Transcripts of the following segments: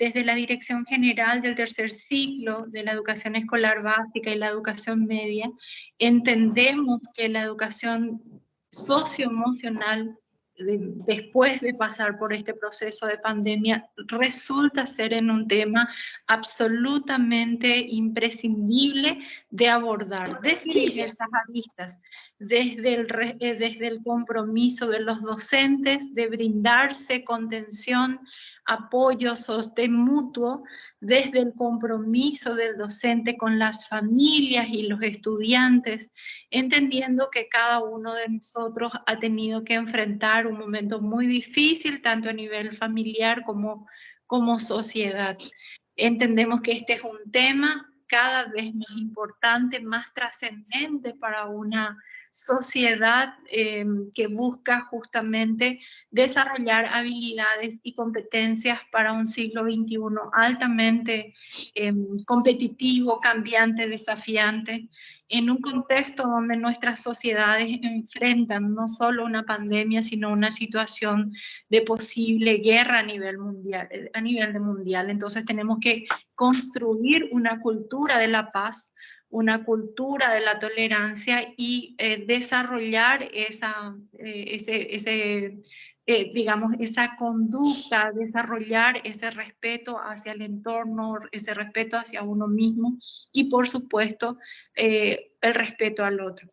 desde la Dirección General del Tercer Ciclo de la Educación Escolar Básica y la Educación Media, entendemos que la educación socioemocional, después de pasar por este proceso de pandemia, resulta ser en un tema absolutamente imprescindible de abordar desde diversas aristas, desde el compromiso de los docentes de brindarse contención, apoyo, sostén mutuo, desde el compromiso del docente con las familias y los estudiantes, entendiendo que cada uno de nosotros ha tenido que enfrentar un momento muy difícil, tanto a nivel familiar como sociedad. Entendemos que este es un tema cada vez más importante, más trascendente para una sociedad que busca justamente desarrollar habilidades y competencias para un siglo XXI altamente competitivo, cambiante, desafiante, en un contexto donde nuestras sociedades enfrentan no solo una pandemia, sino una situación de posible guerra a nivel mundial. Entonces tenemos que construir una cultura de la paz, una cultura de la tolerancia y desarrollar digamos, esa conducta, desarrollar ese respeto hacia el entorno, ese respeto hacia uno mismo y, por supuesto, el respeto al otro.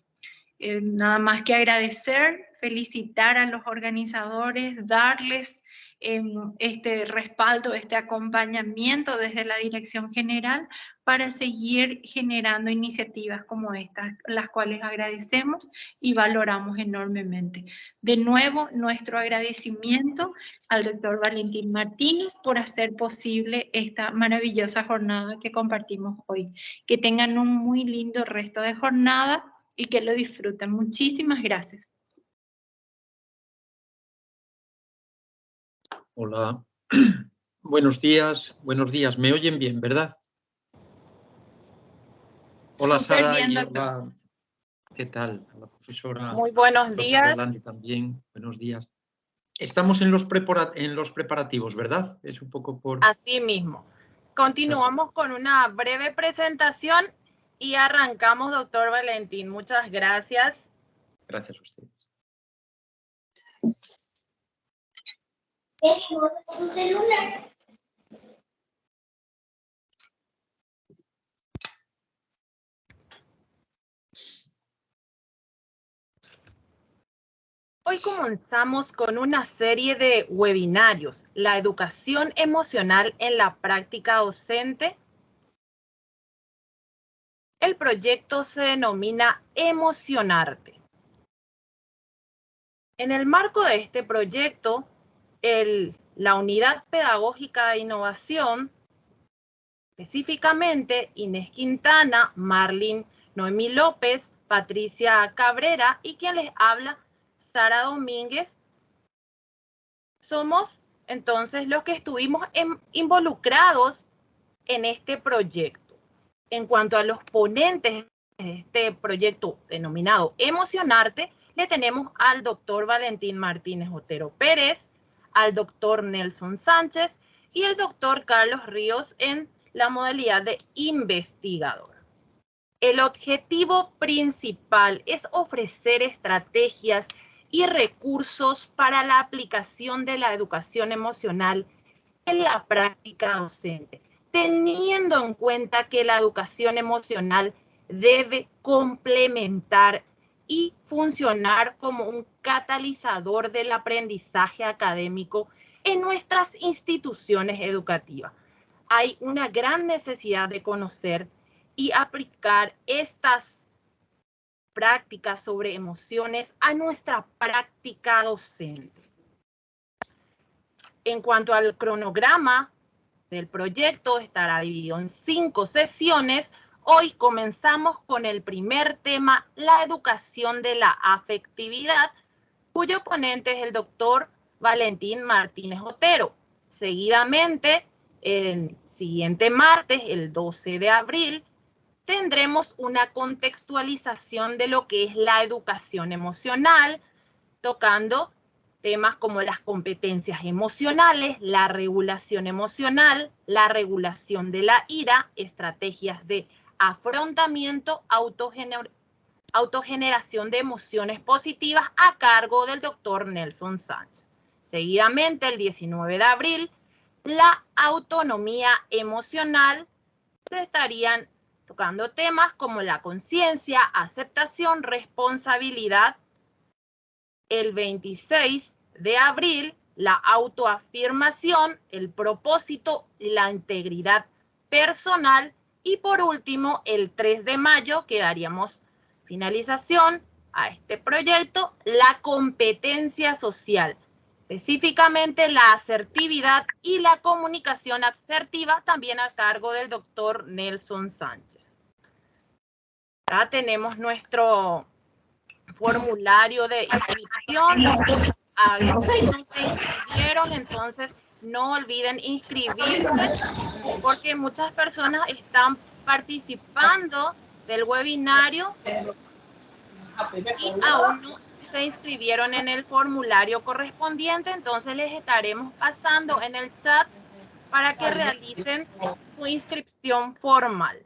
Nada más que agradecer, felicitar a los organizadores, darles este respaldo, este acompañamiento desde la Dirección General para seguir generando iniciativas como estas, las cuales agradecemos y valoramos enormemente. De nuevo, nuestro agradecimiento al doctor Valentín Martínez por hacer posible esta maravillosa jornada que compartimos hoy. Que tengan un muy lindo resto de jornada y que lo disfruten. Muchísimas gracias. Hola. Buenos días. Me oyen bien, ¿verdad? Hola, Sara, bien, y doctor. hola, ¿qué tal? A la profesora. Muy buenos días. Rolandi también, buenos días. Estamos en los preparativos, ¿verdad? Es un poco por... Así mismo. Continuamos con una breve presentación y arrancamos, doctor Valentín. Muchas gracias. Gracias a ustedes. Hoy comenzamos con una serie de webinarios, la educación emocional en la práctica docente. El proyecto se denomina Emocionarte. En el marco de este proyecto, la Unidad Pedagógica de Innovación, específicamente Inés Quintana, Marlene Noemí López, Patricia Cabrera y quien les habla, Sara Domínguez, somos entonces los que estuvimos involucrados en este proyecto. En cuanto a los ponentes de este proyecto denominado Emocionarte, le tenemos al doctor Valentín Martínez Otero Pérez, al doctor Nelson Sánchez y el doctor Carlos Ríos en la modalidad de investigador. El objetivo principal es ofrecer estrategias y recursos para la aplicación de la educación emocional en la práctica docente, teniendo en cuenta que la educación emocional debe complementar y funcionar como un catalizador del aprendizaje académico en nuestras instituciones educativas. Hay una gran necesidad de conocer y aplicar estas prácticas sobre emociones a nuestra práctica docente. En cuanto al cronograma del proyecto, estará dividido en 5 sesiones. Hoy comenzamos con el primer tema, la educación de la afectividad, cuyo ponente es el doctor Valentín Martínez Otero. Seguidamente, el siguiente martes, el 12 de abril, tendremos una contextualización de lo que es la educación emocional, tocando temas como las competencias emocionales, la regulación emocional, la regulación de la ira, estrategias de afrontamiento, autogeneración de emociones positivas a cargo del doctor Nelson Sánchez. Seguidamente, el 19 de abril, la autonomía emocional. Se estarían tocando temas como la conciencia, aceptación, responsabilidad. El 26 de abril, la autoafirmación, el propósito, la integridad personal. Y por último, el 3 de mayo, que daríamos finalización a este proyecto, la competencia social, específicamente la asertividad y la comunicación asertiva, también a cargo del doctor Nelson Sánchez. Acá tenemos nuestro formulario de inscripción. Algunos se inscribieron, entonces no olviden inscribirse porque muchas personas están participando del webinario y aún no se inscribieron en el formulario correspondiente, entonces les estaremos pasando en el chat para que realicen su inscripción formal.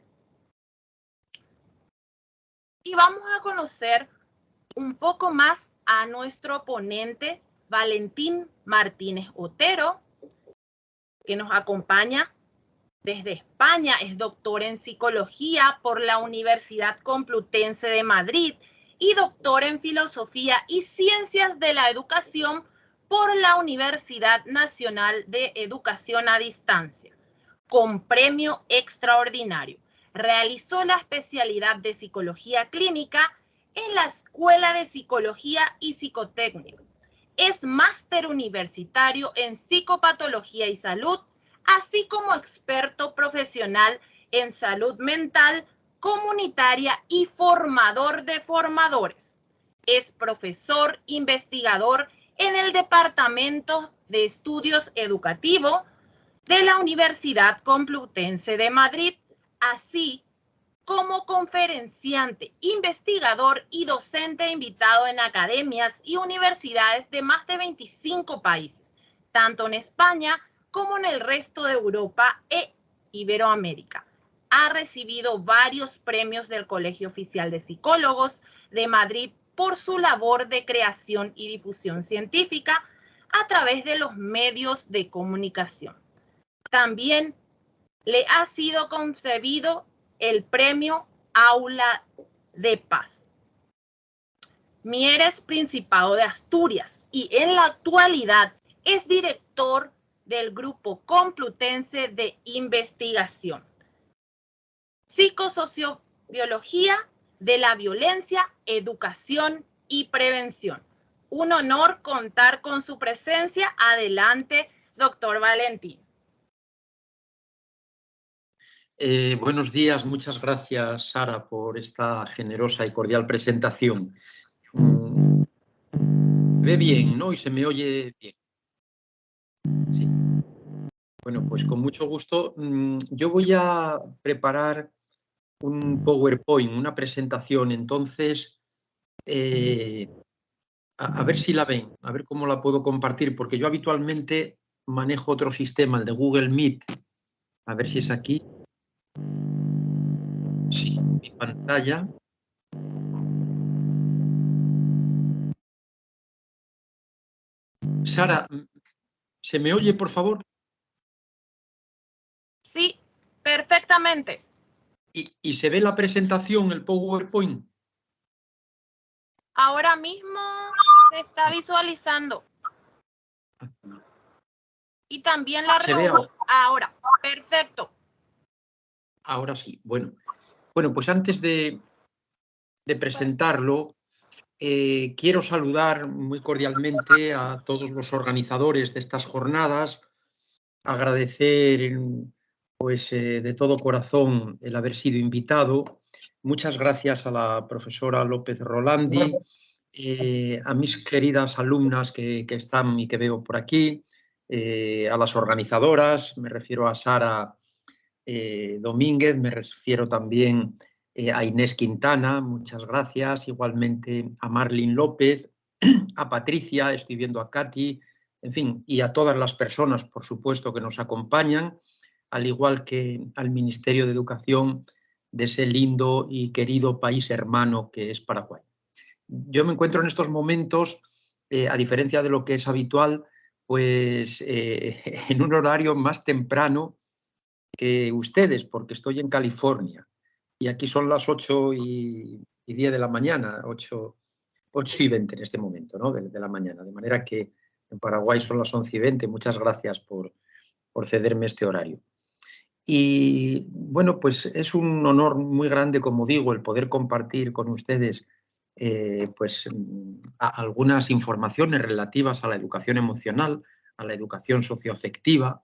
Y vamos a conocer un poco más a nuestro ponente Valentín Martínez Otero, que nos acompaña desde España. Es doctor en psicología por la Universidad Complutense de Madrid y doctor en filosofía y ciencias de la educación por la Universidad Nacional de Educación a Distancia, con premio extraordinario. Realizó la especialidad de psicología clínica en la Escuela de Psicología y Psicotécnica. Es máster universitario en psicopatología y salud, así como experto profesional en salud mental, comunitaria y formador de formadores. Es profesor investigador en el Departamento de Estudios Educativos de la Universidad Complutense de Madrid, así como conferenciante, investigador y docente invitado en academias y universidades de más de 25 países, tanto en España como en el resto de Europa e Iberoamérica. Ha recibido varios premios del Colegio Oficial de Psicólogos de Madrid por su labor de creación y difusión científica a través de los medios de comunicación. También le ha sido concedido el premio Aula de Paz. Mieres, Principado de Asturias, y en la actualidad es director del Grupo Complutense de Investigación. Psicosociobiología de la Violencia, Educación y Prevención. Un honor contar con su presencia. Adelante, doctor Valentín. Buenos días, muchas gracias, Sara, por esta generosa y cordial presentación. Se ve bien, ¿no? Y se me oye bien. Sí. Bueno, pues con mucho gusto. Yo voy a preparar un PowerPoint, una presentación, entonces, a ver si la ven, a ver cómo la puedo compartir, porque yo habitualmente manejo otro sistema, el de Google Meet. A ver si es aquí. Sí, mi pantalla. Sara, ¿se me oye, por favor? Sí, perfectamente. ¿Y se ve la presentación, el PowerPoint? Ahora mismo se está visualizando. Y también la reunión. Ahora, perfecto. Ahora sí. Bueno, pues antes de presentarlo, quiero saludar muy cordialmente a todos los organizadores de estas jornadas, agradecer pues, de todo corazón el haber sido invitado. Muchas gracias a la profesora López Rolandi, a mis queridas alumnas que están y que veo por aquí, a las organizadoras, me refiero a Sara Domínguez, me refiero también a Inés Quintana, muchas gracias, igualmente a Marlene López, a Patricia, estoy viendo a Katy, en fin, y a todas las personas, por supuesto, que nos acompañan, al igual que al Ministerio de Educación de ese lindo y querido país hermano que es Paraguay. Yo me encuentro en estos momentos, a diferencia de lo que es habitual, pues en un horario más temprano que ustedes, porque estoy en California y aquí son las 8:10 de la mañana, 8:20 en este momento, ¿no? de la mañana, de manera que en Paraguay son las 11:20. Muchas gracias por cederme este horario. Y bueno, pues es un honor muy grande, como digo, el poder compartir con ustedes pues algunas informaciones relativas a la educación emocional, a la educación socioafectiva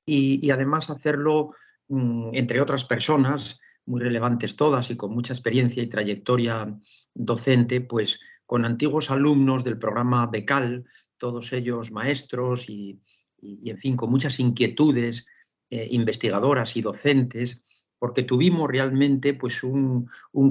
y además hacerlo entre otras personas muy relevantes todas y con mucha experiencia y trayectoria docente, pues con antiguos alumnos del programa BECAL, todos ellos maestros y en fin, con muchas inquietudes investigadoras y docentes, porque tuvimos realmente pues un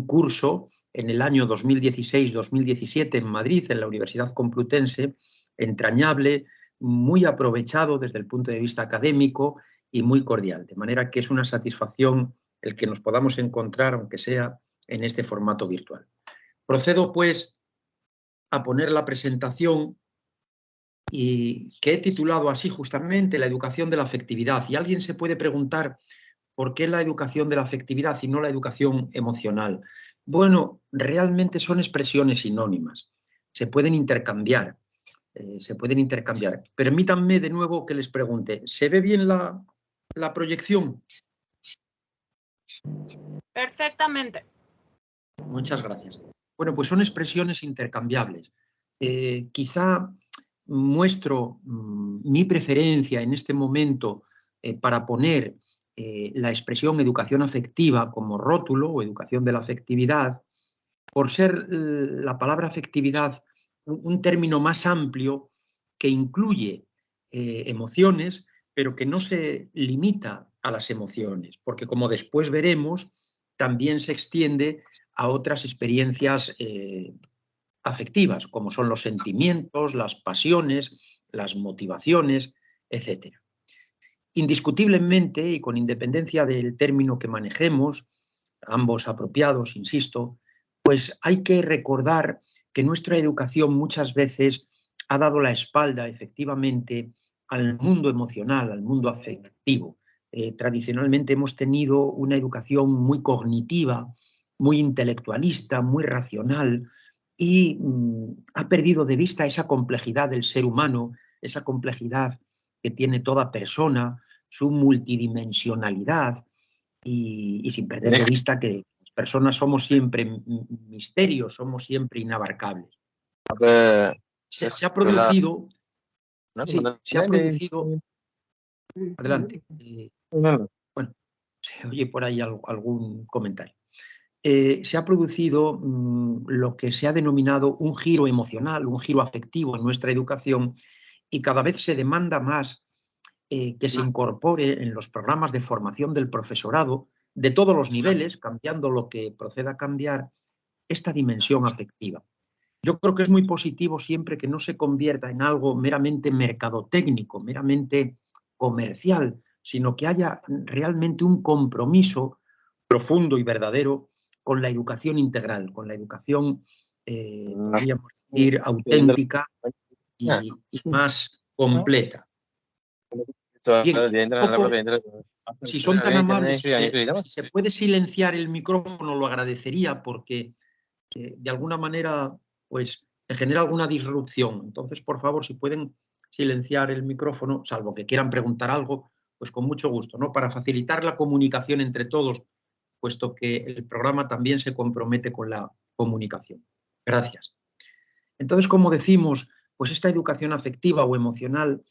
curso en el año 2016-2017 en Madrid, en la Universidad Complutense, entrañable, muy aprovechado desde el punto de vista académico y muy cordial. De manera que es una satisfacción el que nos podamos encontrar, aunque sea en este formato virtual. Procedo, pues, a poner la presentación y que he titulado así justamente, la educación de la afectividad. Y alguien se puede preguntar por qué la educación de la afectividad y no la educación emocional. Bueno, realmente son expresiones sinónimas, se pueden intercambiar. Permítanme de nuevo que les pregunte, ¿se ve bien la proyección? Perfectamente. Muchas gracias. Bueno, pues son expresiones intercambiables. Quizá muestro mi preferencia en este momento para poner la expresión educación afectiva como rótulo o educación de la afectividad, por ser la palabra afectividad un término más amplio que incluye emociones, pero que no se limita a las emociones, porque como después veremos, también se extiende a otras experiencias afectivas, como son los sentimientos, las pasiones, las motivaciones, etc. Indiscutiblemente, y con independencia del término que manejemos, ambos apropiados, insisto, pues hay que recordar que nuestra educación muchas veces ha dado la espalda, efectivamente, al mundo emocional, al mundo afectivo. Tradicionalmente hemos tenido una educación muy cognitiva, muy intelectualista, muy racional, y ha perdido de vista esa complejidad del ser humano, esa complejidad que tiene toda persona, su multidimensionalidad, y sin perder de vista que las personas somos siempre misterios, somos siempre inabarcables. Se ha producido... Sí, se ha producido... Adelante. Bueno, se oye por ahí algún comentario. Se ha producido lo que se ha denominado un giro emocional, un giro afectivo en nuestra educación, y cada vez se demanda más que se incorpore en los programas de formación del profesorado de todos los niveles, cambiando lo que proceda a cambiar, esta dimensión afectiva. Yo creo que es muy positivo siempre que no se convierta en algo meramente mercadotécnico, meramente comercial, sino que haya realmente un compromiso profundo y verdadero con la educación integral, con la educación, podríamos decir, auténtica y más completa. Bien, si son tan amables, si se puede silenciar el micrófono, lo agradecería, porque de alguna manera pues se genera alguna disrupción. Entonces, por favor, si pueden silenciar el micrófono, salvo que quieran preguntar algo, pues con mucho gusto, ¿no? Para facilitar la comunicación entre todos, puesto que el programa también se compromete con la comunicación. Gracias. Entonces, como decimos, pues esta educación afectiva o emocional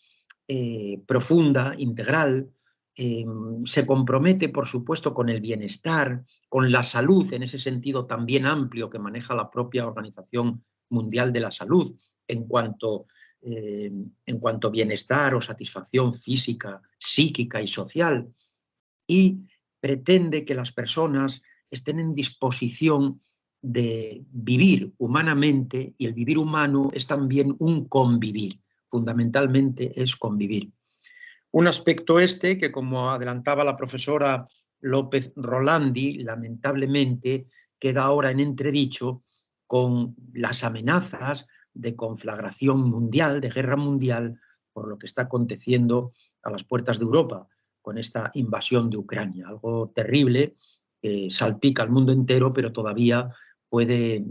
profunda, integral, se compromete, por supuesto, con el bienestar, con la salud, en ese sentido también amplio que maneja la propia Organización Mundial de la Salud, en cuanto bienestar o satisfacción física, psíquica y social, y pretende que las personas estén en disposición de vivir humanamente, y el vivir humano es también un convivir, fundamentalmente es convivir. Un aspecto este que, como adelantaba la profesora López Rolandi, lamentablemente queda ahora en entredicho con las amenazas de conflagración mundial, de guerra mundial, por lo que está aconteciendo a las puertas de Europa con esta invasión de Ucrania. Algo terrible que salpica al mundo entero, pero todavía puede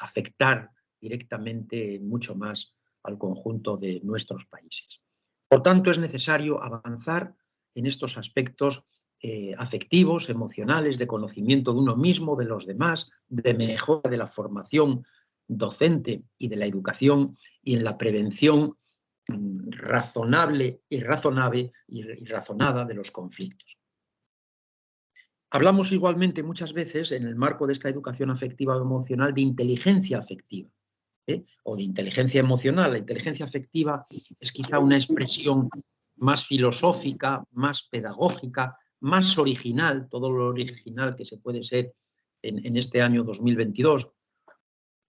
afectar directamente mucho más al conjunto de nuestros países. Por tanto, es necesario avanzar en estos aspectos afectivos, emocionales, de conocimiento de uno mismo, de los demás, de mejora de la formación docente y de la educación, y en la prevención razonable y razonada de los conflictos. Hablamos igualmente muchas veces, en el marco de esta educación afectiva o emocional, de inteligencia afectiva, o de inteligencia emocional. La inteligencia afectiva es quizá una expresión más filosófica, más pedagógica, más original, todo lo original que se puede ser en este año 2022,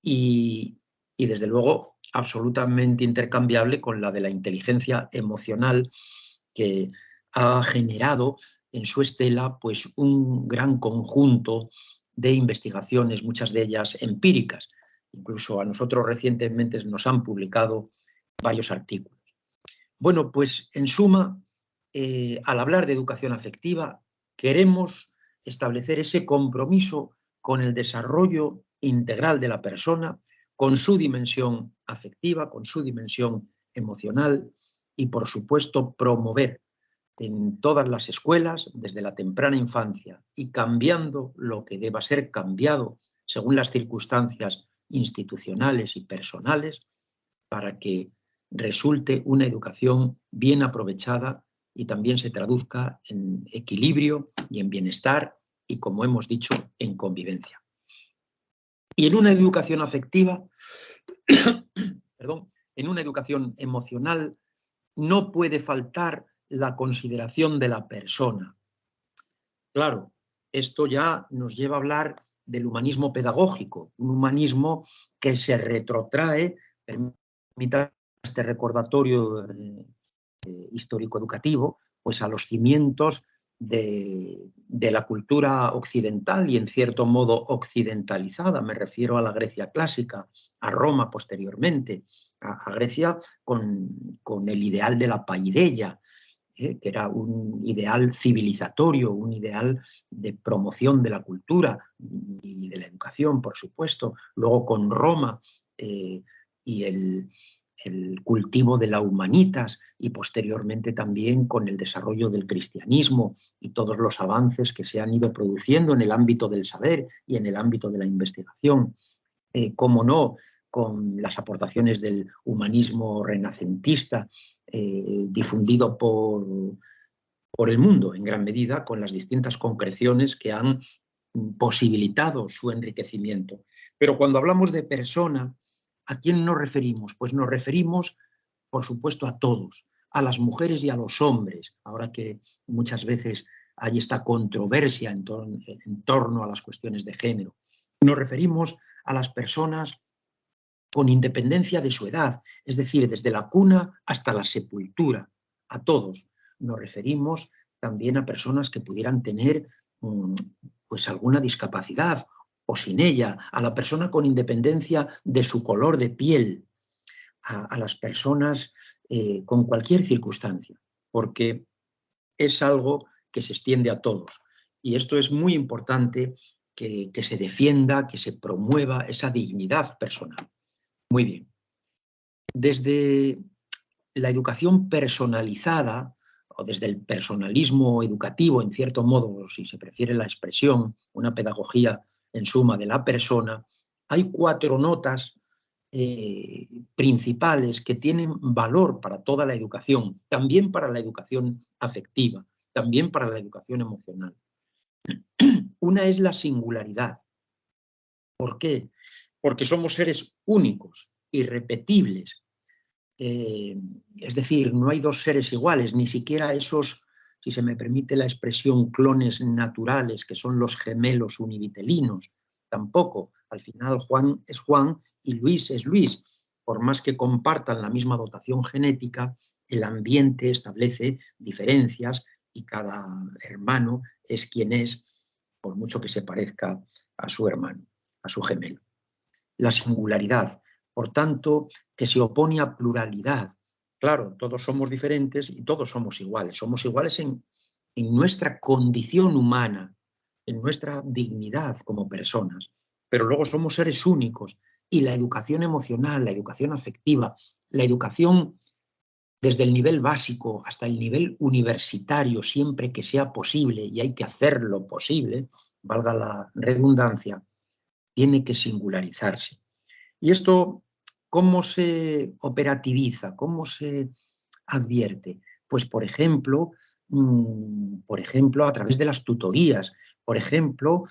y desde luego absolutamente intercambiable con la de la inteligencia emocional, que ha generado en su estela pues un gran conjunto de investigaciones, muchas de ellas empíricas. Incluso a nosotros recientemente nos han publicado varios artículos. Bueno, pues en suma, al hablar de educación afectiva, queremos establecer ese compromiso con el desarrollo integral de la persona, con su dimensión afectiva, con su dimensión emocional, y por supuesto promover en todas las escuelas, desde la temprana infancia, y cambiando lo que deba ser cambiado según las circunstancias institucionales y personales, para que resulte una educación bien aprovechada y también se traduzca en equilibrio y en bienestar y, como hemos dicho, en convivencia. Y en una educación afectiva, perdón, en una educación emocional, no puede faltar la consideración de la persona. Claro, esto ya nos lleva a hablar del humanismo pedagógico, un humanismo que se retrotrae, permita este recordatorio histórico-educativo, pues a los cimientos de la cultura occidental y en cierto modo occidentalizada. Me refiero a la Grecia clásica, a Roma posteriormente, a Grecia con el ideal de la paideia, que era un ideal civilizatorio, un ideal de promoción de la cultura y de la educación, por supuesto. Luego con Roma y el cultivo de la humanitas, y posteriormente también con el desarrollo del cristianismo y todos los avances que se han ido produciendo en el ámbito del saber y en el ámbito de la investigación. Cómo no, con las aportaciones del humanismo renacentista, difundido por el mundo en gran medida, con las distintas concreciones que han posibilitado su enriquecimiento. Pero cuando hablamos de persona, ¿a quién nos referimos? Pues nos referimos, por supuesto, a todos, a las mujeres y a los hombres, ahora que muchas veces hay esta controversia en torno a las cuestiones de género. Nos referimos a las personas con independencia de su edad, es decir, desde la cuna hasta la sepultura, a todos. Nos referimos también a personas que pudieran tener pues alguna discapacidad o sin ella, a la persona con independencia de su color de piel, a las personas con cualquier circunstancia, porque es algo que se extiende a todos. Y esto es muy importante, que se defienda, que se promueva esa dignidad personal. Muy bien. Desde la educación personalizada, o desde el personalismo educativo, en cierto modo, si se prefiere la expresión, una pedagogía en suma de la persona, hay 4 notas principales que tienen valor para toda la educación, también para la educación afectiva, también para la educación emocional. Una es la singularidad. ¿Por qué? Porque somos seres únicos, irrepetibles. Es decir, no hay 2 seres iguales, ni siquiera esos, si se me permite la expresión, clones naturales, que son los gemelos univitelinos. Tampoco. Al final Juan es Juan y Luis es Luis. Por más que compartan la misma dotación genética, el ambiente establece diferencias y cada hermano es quien es, por mucho que se parezca a su hermano, a su gemelo. La singularidad, por tanto, que se opone a pluralidad. Claro, todos somos diferentes y todos somos iguales. Somos iguales en nuestra condición humana, en nuestra dignidad como personas, pero luego somos seres únicos y la educación emocional, la educación afectiva, la educación desde el nivel básico hasta el nivel universitario, siempre que sea posible, y hay que hacerlo posible, valga la redundancia, tiene que singularizarse. ¿Y esto cómo se operativiza? ¿Cómo se advierte? Pues, por ejemplo, a través de las tutorías, por ejemplo,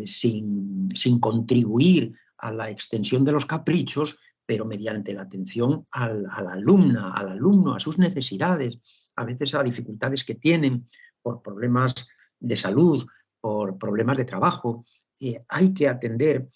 sin contribuir a la extensión de los caprichos, pero mediante la atención a la alumna, al alumno, a sus necesidades, a veces a dificultades que tienen por problemas de salud, por problemas de trabajo. Hay que atender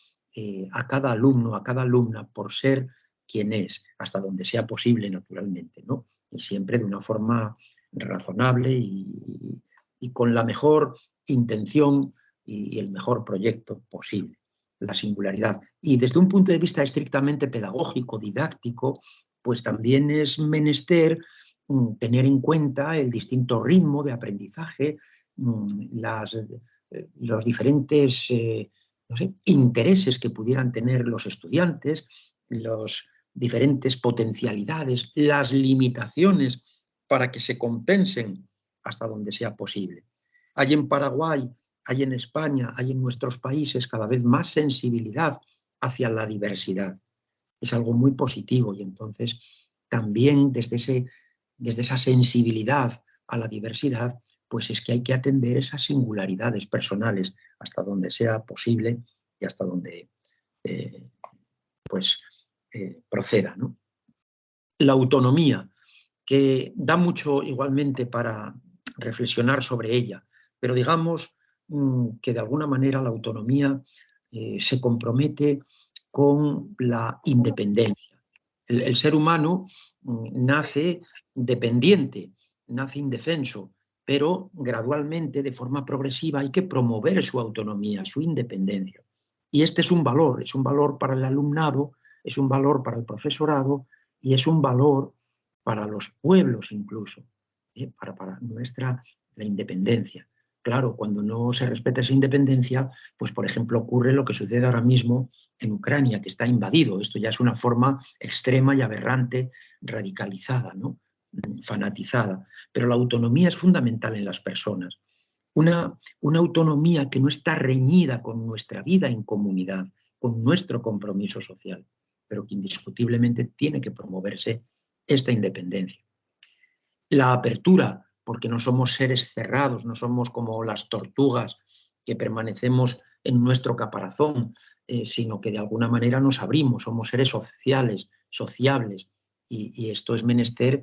a cada alumno, a cada alumna, por ser quien es, hasta donde sea posible, naturalmente, ¿no? Y siempre de una forma razonable y con la mejor intención y el mejor proyecto posible, la singularidad. Y desde un punto de vista estrictamente pedagógico, didáctico, pues también es menester tener en cuenta el distinto ritmo de aprendizaje, los diferentes no sé, intereses que pudieran tener los estudiantes, las diferentes potencialidades, las limitaciones para que se compensen hasta donde sea posible. Hay en Paraguay, hay en España, hay en nuestros países cada vez más sensibilidad hacia la diversidad. Es algo muy positivo y entonces también desde esa sensibilidad a la diversidad, pues es que hay que atender esas singularidades personales hasta donde sea posible y hasta donde proceda, ¿no? La autonomía, que da mucho igualmente para reflexionar sobre ella, pero digamos que de alguna manera la autonomía se compromete con la independencia. El ser humano nace dependiente, nace indefenso, pero gradualmente, de forma progresiva, hay que promover su autonomía, su independencia. Y este es un valor para el alumnado, es un valor para el profesorado y es un valor para los pueblos incluso, para la independencia. Claro, cuando no se respeta esa independencia, pues por ejemplo ocurre lo que sucede ahora mismo en Ucrania, que está invadido. Esto ya es una forma extrema y aberrante, radicalizada, ¿no? Fanatizada. Pero la autonomía es fundamental en las personas. Una autonomía que no está reñida con nuestra vida en comunidad, con nuestro compromiso social, pero que indiscutiblemente tiene que promoverse esta independencia. La apertura, porque no somos seres cerrados, no somos como las tortugas que permanecemos en nuestro caparazón, sino que de alguna manera nos abrimos, somos seres sociales, sociables, y esto es menester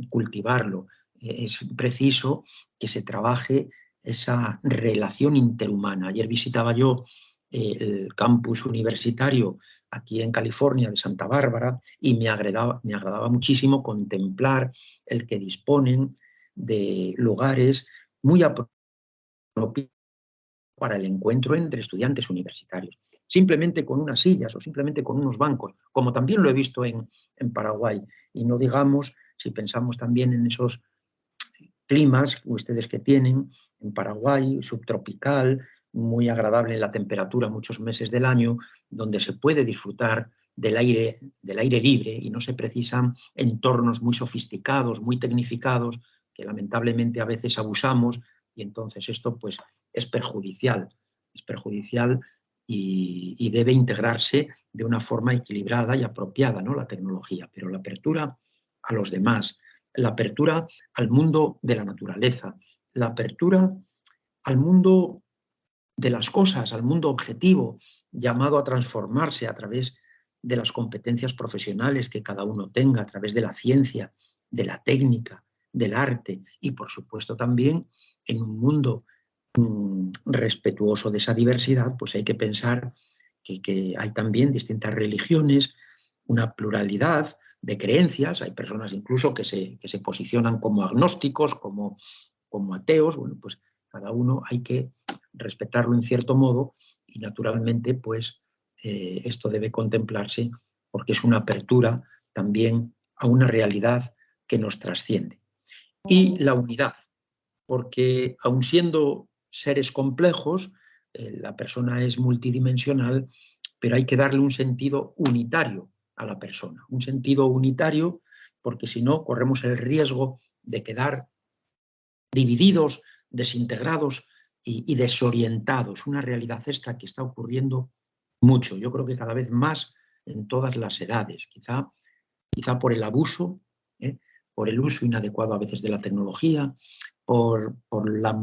cultivarlo. Es preciso que se trabaje esa relación interhumana. Ayer visitaba yo el campus universitario aquí en California de Santa Bárbara y me agradaba muchísimo contemplar el que disponen de lugares muy apropiados para el encuentro entre estudiantes universitarios, simplemente con unas sillas o simplemente con unos bancos, como también lo he visto en Paraguay. Y no digamos, si pensamos también en esos climas ustedes que tienen en Paraguay, subtropical, muy agradable en la temperatura muchos meses del año, donde se puede disfrutar del aire libre y no se precisan entornos muy sofisticados, muy tecnificados, que lamentablemente a veces abusamos, y entonces esto pues es perjudicial y debe integrarse de una forma equilibrada y apropiada, ¿no? La tecnología, pero la apertura a los demás, la apertura al mundo de la naturaleza, la apertura al mundo de las cosas, al mundo objetivo, llamado a transformarse a través de las competencias profesionales que cada uno tenga, a través de la ciencia, de la técnica, del arte y, por supuesto, también en un mundo respetuoso de esa diversidad, pues hay que pensar que hay también distintas religiones, una pluralidad de creencias, hay personas incluso que se posicionan como agnósticos, como ateos. Bueno, pues cada uno hay que respetarlo en cierto modo y naturalmente pues esto debe contemplarse porque es una apertura también a una realidad que nos trasciende. Y la unidad, porque aun siendo seres complejos, la persona es multidimensional, pero hay que darle un sentido unitario a la persona, un sentido unitario, porque si no corremos el riesgo de quedar divididos, desintegrados y desorientados. Una realidad esta que está ocurriendo mucho, yo creo que cada vez más en todas las edades, quizá por el abuso, por el uso inadecuado a veces de la tecnología, por la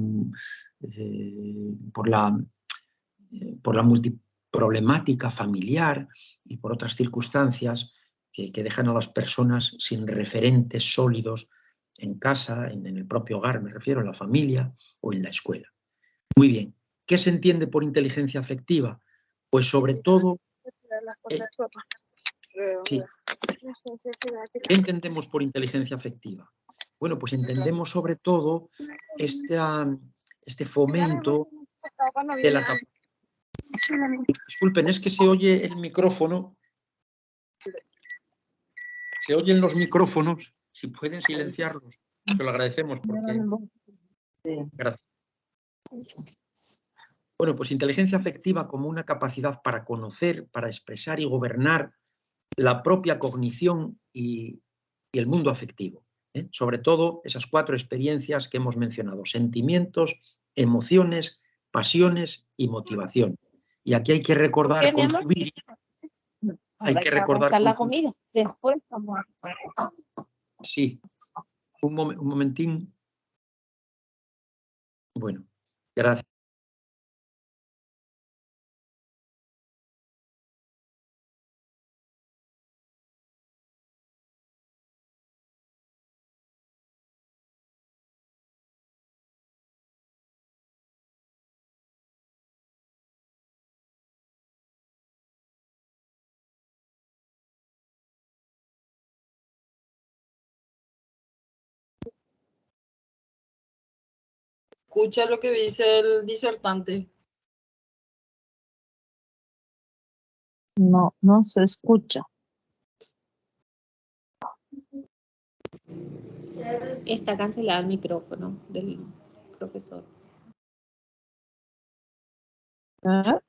multiproblemática familiar y por otras circunstancias que dejan a las personas sin referentes sólidos en casa, en el propio hogar, me refiero a la familia o en la escuela. Muy bien. ¿Qué se entiende por inteligencia afectiva? Pues sobre todo... sí. ¿Qué entendemos por inteligencia afectiva? Bueno, pues entendemos sobre todo este fomento de la capacidad. Disculpen, es que se oye el micrófono. Se oyen los micrófonos. Si pueden silenciarlos, se lo agradecemos. Gracias. Bueno, pues inteligencia afectiva como una capacidad para conocer, para expresar y gobernar la propia cognición y el mundo afectivo. Sobre todo esas 4 experiencias que hemos mencionado: sentimientos, emociones, pasiones y motivación. Y aquí hay que recordar con Zubiri, hay que recordar la comida. Después vamos a... Sí, un momentín. Bueno, gracias. Escucha lo que dice el disertante. No, no se escucha. Está cancelado el micrófono del profesor. ¿Ah?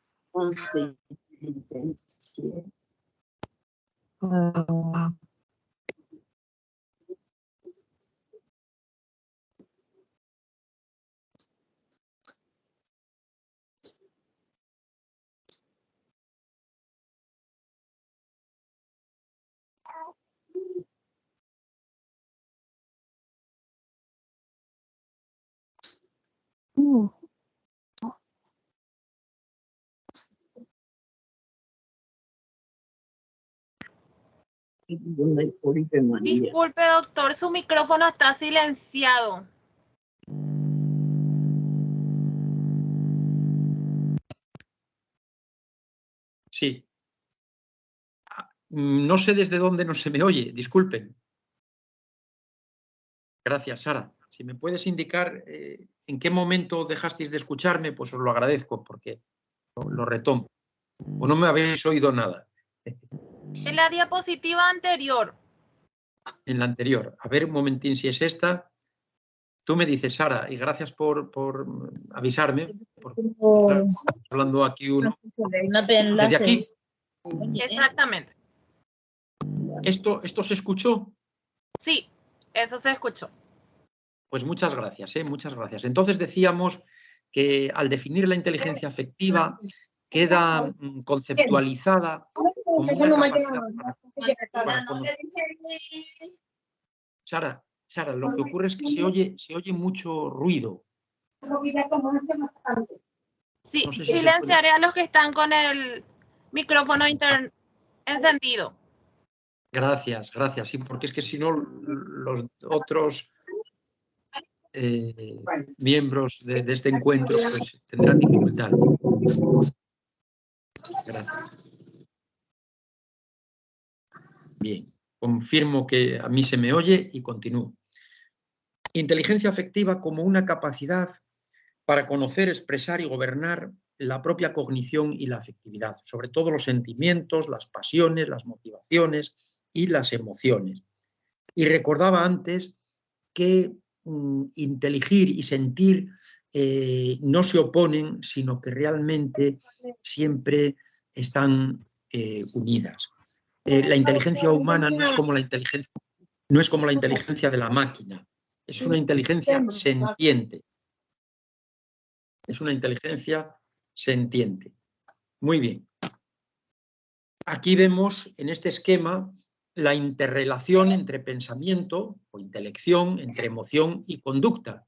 Disculpe, doctor, su micrófono está silenciado. Sí. No sé desde dónde no se me oye, disculpen. Gracias, Sara. Si me puedes indicar en qué momento dejasteis de escucharme, pues os lo agradezco, porque lo retomo. O no me habéis oído nada. En la diapositiva anterior. En la anterior. A ver un momentín si es esta. Tú me dices, Sara, y gracias por avisarme, porque está hablando aquí uno. ¿Desde aquí? Exactamente. ¿Esto se escuchó? Sí, eso se escuchó. Pues muchas gracias, muchas gracias. Entonces decíamos que al definir la inteligencia afectiva queda conceptualizada como una capacidad para conocer. Sara, lo que ocurre es que se oye mucho ruido. Sí, No sé si silenciaré a los que están con el micrófono encendido. Gracias, sí, porque es que si no los otros miembros de este encuentro pues tendrán dificultad. Gracias. Bien, confirmo que a mí se me oye y continúo. Inteligencia afectiva como una capacidad para conocer, expresar y gobernar la propia cognición y la afectividad, sobre todo los sentimientos, las pasiones, las motivaciones y las emociones. Y recordaba antes que inteligir y sentir no se oponen, sino que realmente siempre están unidas. La inteligencia humana no es como la inteligencia de la máquina, es una inteligencia sentiente. Es una inteligencia sentiente. Muy bien. Aquí vemos en este esquema la interrelación entre pensamiento o intelección, entre emoción y conducta.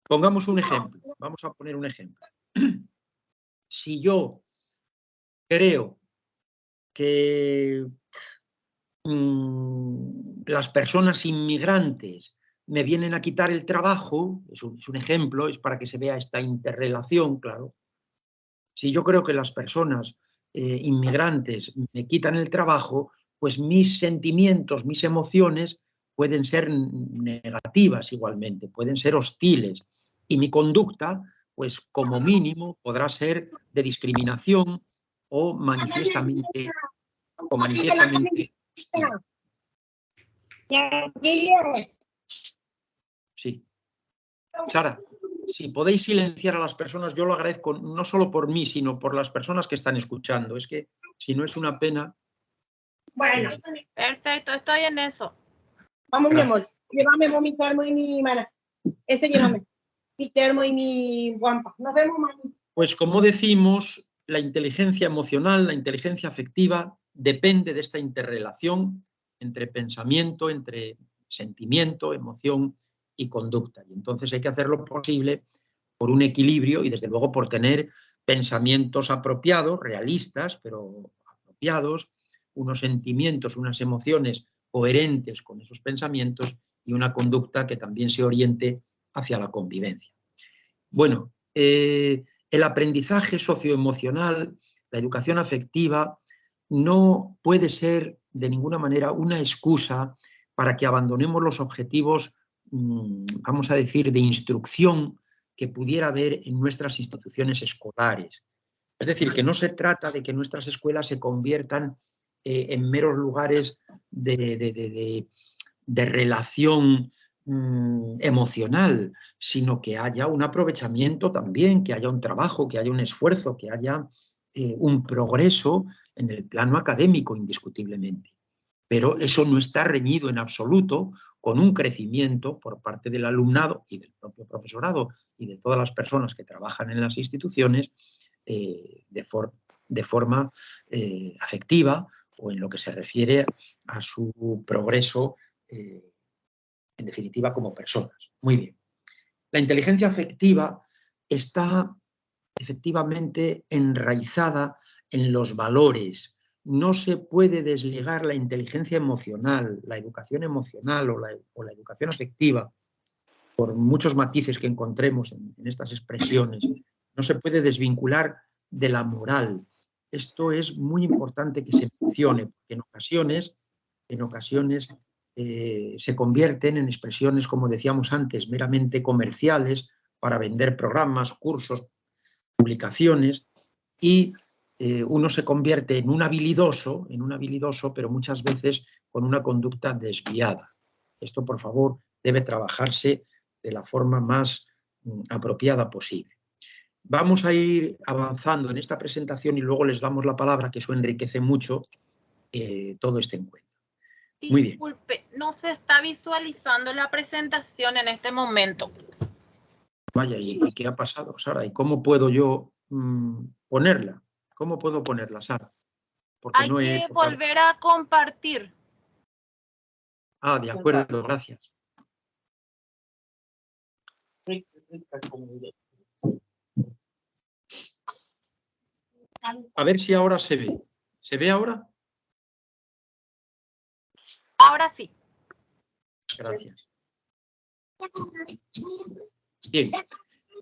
Pongamos un ejemplo. Vamos a poner un ejemplo. Si yo creo que las personas inmigrantes me vienen a quitar el trabajo, es un ejemplo, es para que se vea esta interrelación, claro. Si yo creo que las personas inmigrantes me quitan el trabajo, pues mis sentimientos, mis emociones pueden ser negativas igualmente, pueden ser hostiles. Y mi conducta, pues como mínimo, podrá ser de discriminación o manifiestamente hostil. Sí. Sara, si podéis silenciar a las personas, yo lo agradezco no solo por mí, sino por las personas que están escuchando. Es que si no es una pena. Bueno, perfecto, estoy en eso. Vamos, mi amor, llévame mi termo y mi mana. Ese llévame. Mi termo y mi guampa. Nos vemos, mami. Pues como decimos, la inteligencia emocional, la inteligencia afectiva, depende de esta interrelación entre pensamiento, entre sentimiento, emoción y conducta. Y entonces hay que hacer lo posible por un equilibrio y desde luego por tener pensamientos apropiados, realistas, pero apropiados, unos sentimientos, unas emociones coherentes con esos pensamientos y una conducta que también se oriente hacia la convivencia. Bueno, el aprendizaje socioemocional, la educación afectiva, no puede ser de ninguna manera una excusa para que abandonemos los objetivos, vamos a decir, de instrucción que pudiera haber en nuestras instituciones escolares. Es decir, que no se trata de que nuestras escuelas se conviertan en meros lugares de relación emocional, sino que haya un aprovechamiento también, que haya un trabajo, que haya un esfuerzo, que haya un progreso en el plano académico, indiscutiblemente. Pero eso no está reñido en absoluto con un crecimiento por parte del alumnado y del propio profesorado y de todas las personas que trabajan en las instituciones de forma afectiva o en lo que se refiere a su progreso en definitiva, como personas. Muy bien. La inteligencia afectiva está efectivamente enraizada en los valores. No se puede desligar la inteligencia emocional, la educación emocional o la educación afectiva, por muchos matices que encontremos en estas expresiones, no se puede desvincular de la moral. Esto es muy importante que se mencione, porque en ocasiones se convierten en expresiones, como decíamos antes, meramente comerciales para vender programas, cursos, publicaciones, y uno se convierte en un habilidoso, pero muchas veces con una conducta desviada. Esto, por favor, debe trabajarse de la forma más apropiada posible. Vamos a ir avanzando en esta presentación y luego les damos la palabra, que eso enriquece mucho todo este encuentro. Muy bien. Disculpe, no se está visualizando la presentación en este momento. Vaya, ¿y qué ha pasado, Sara? ¿Y cómo puedo yo ponerla? ¿Cómo puedo ponerla, Sara? Porque Hay que volver a compartir. Ah, de acuerdo, gracias. A ver si ahora se ve. ¿Se ve ahora? Ahora sí. Gracias. Bien.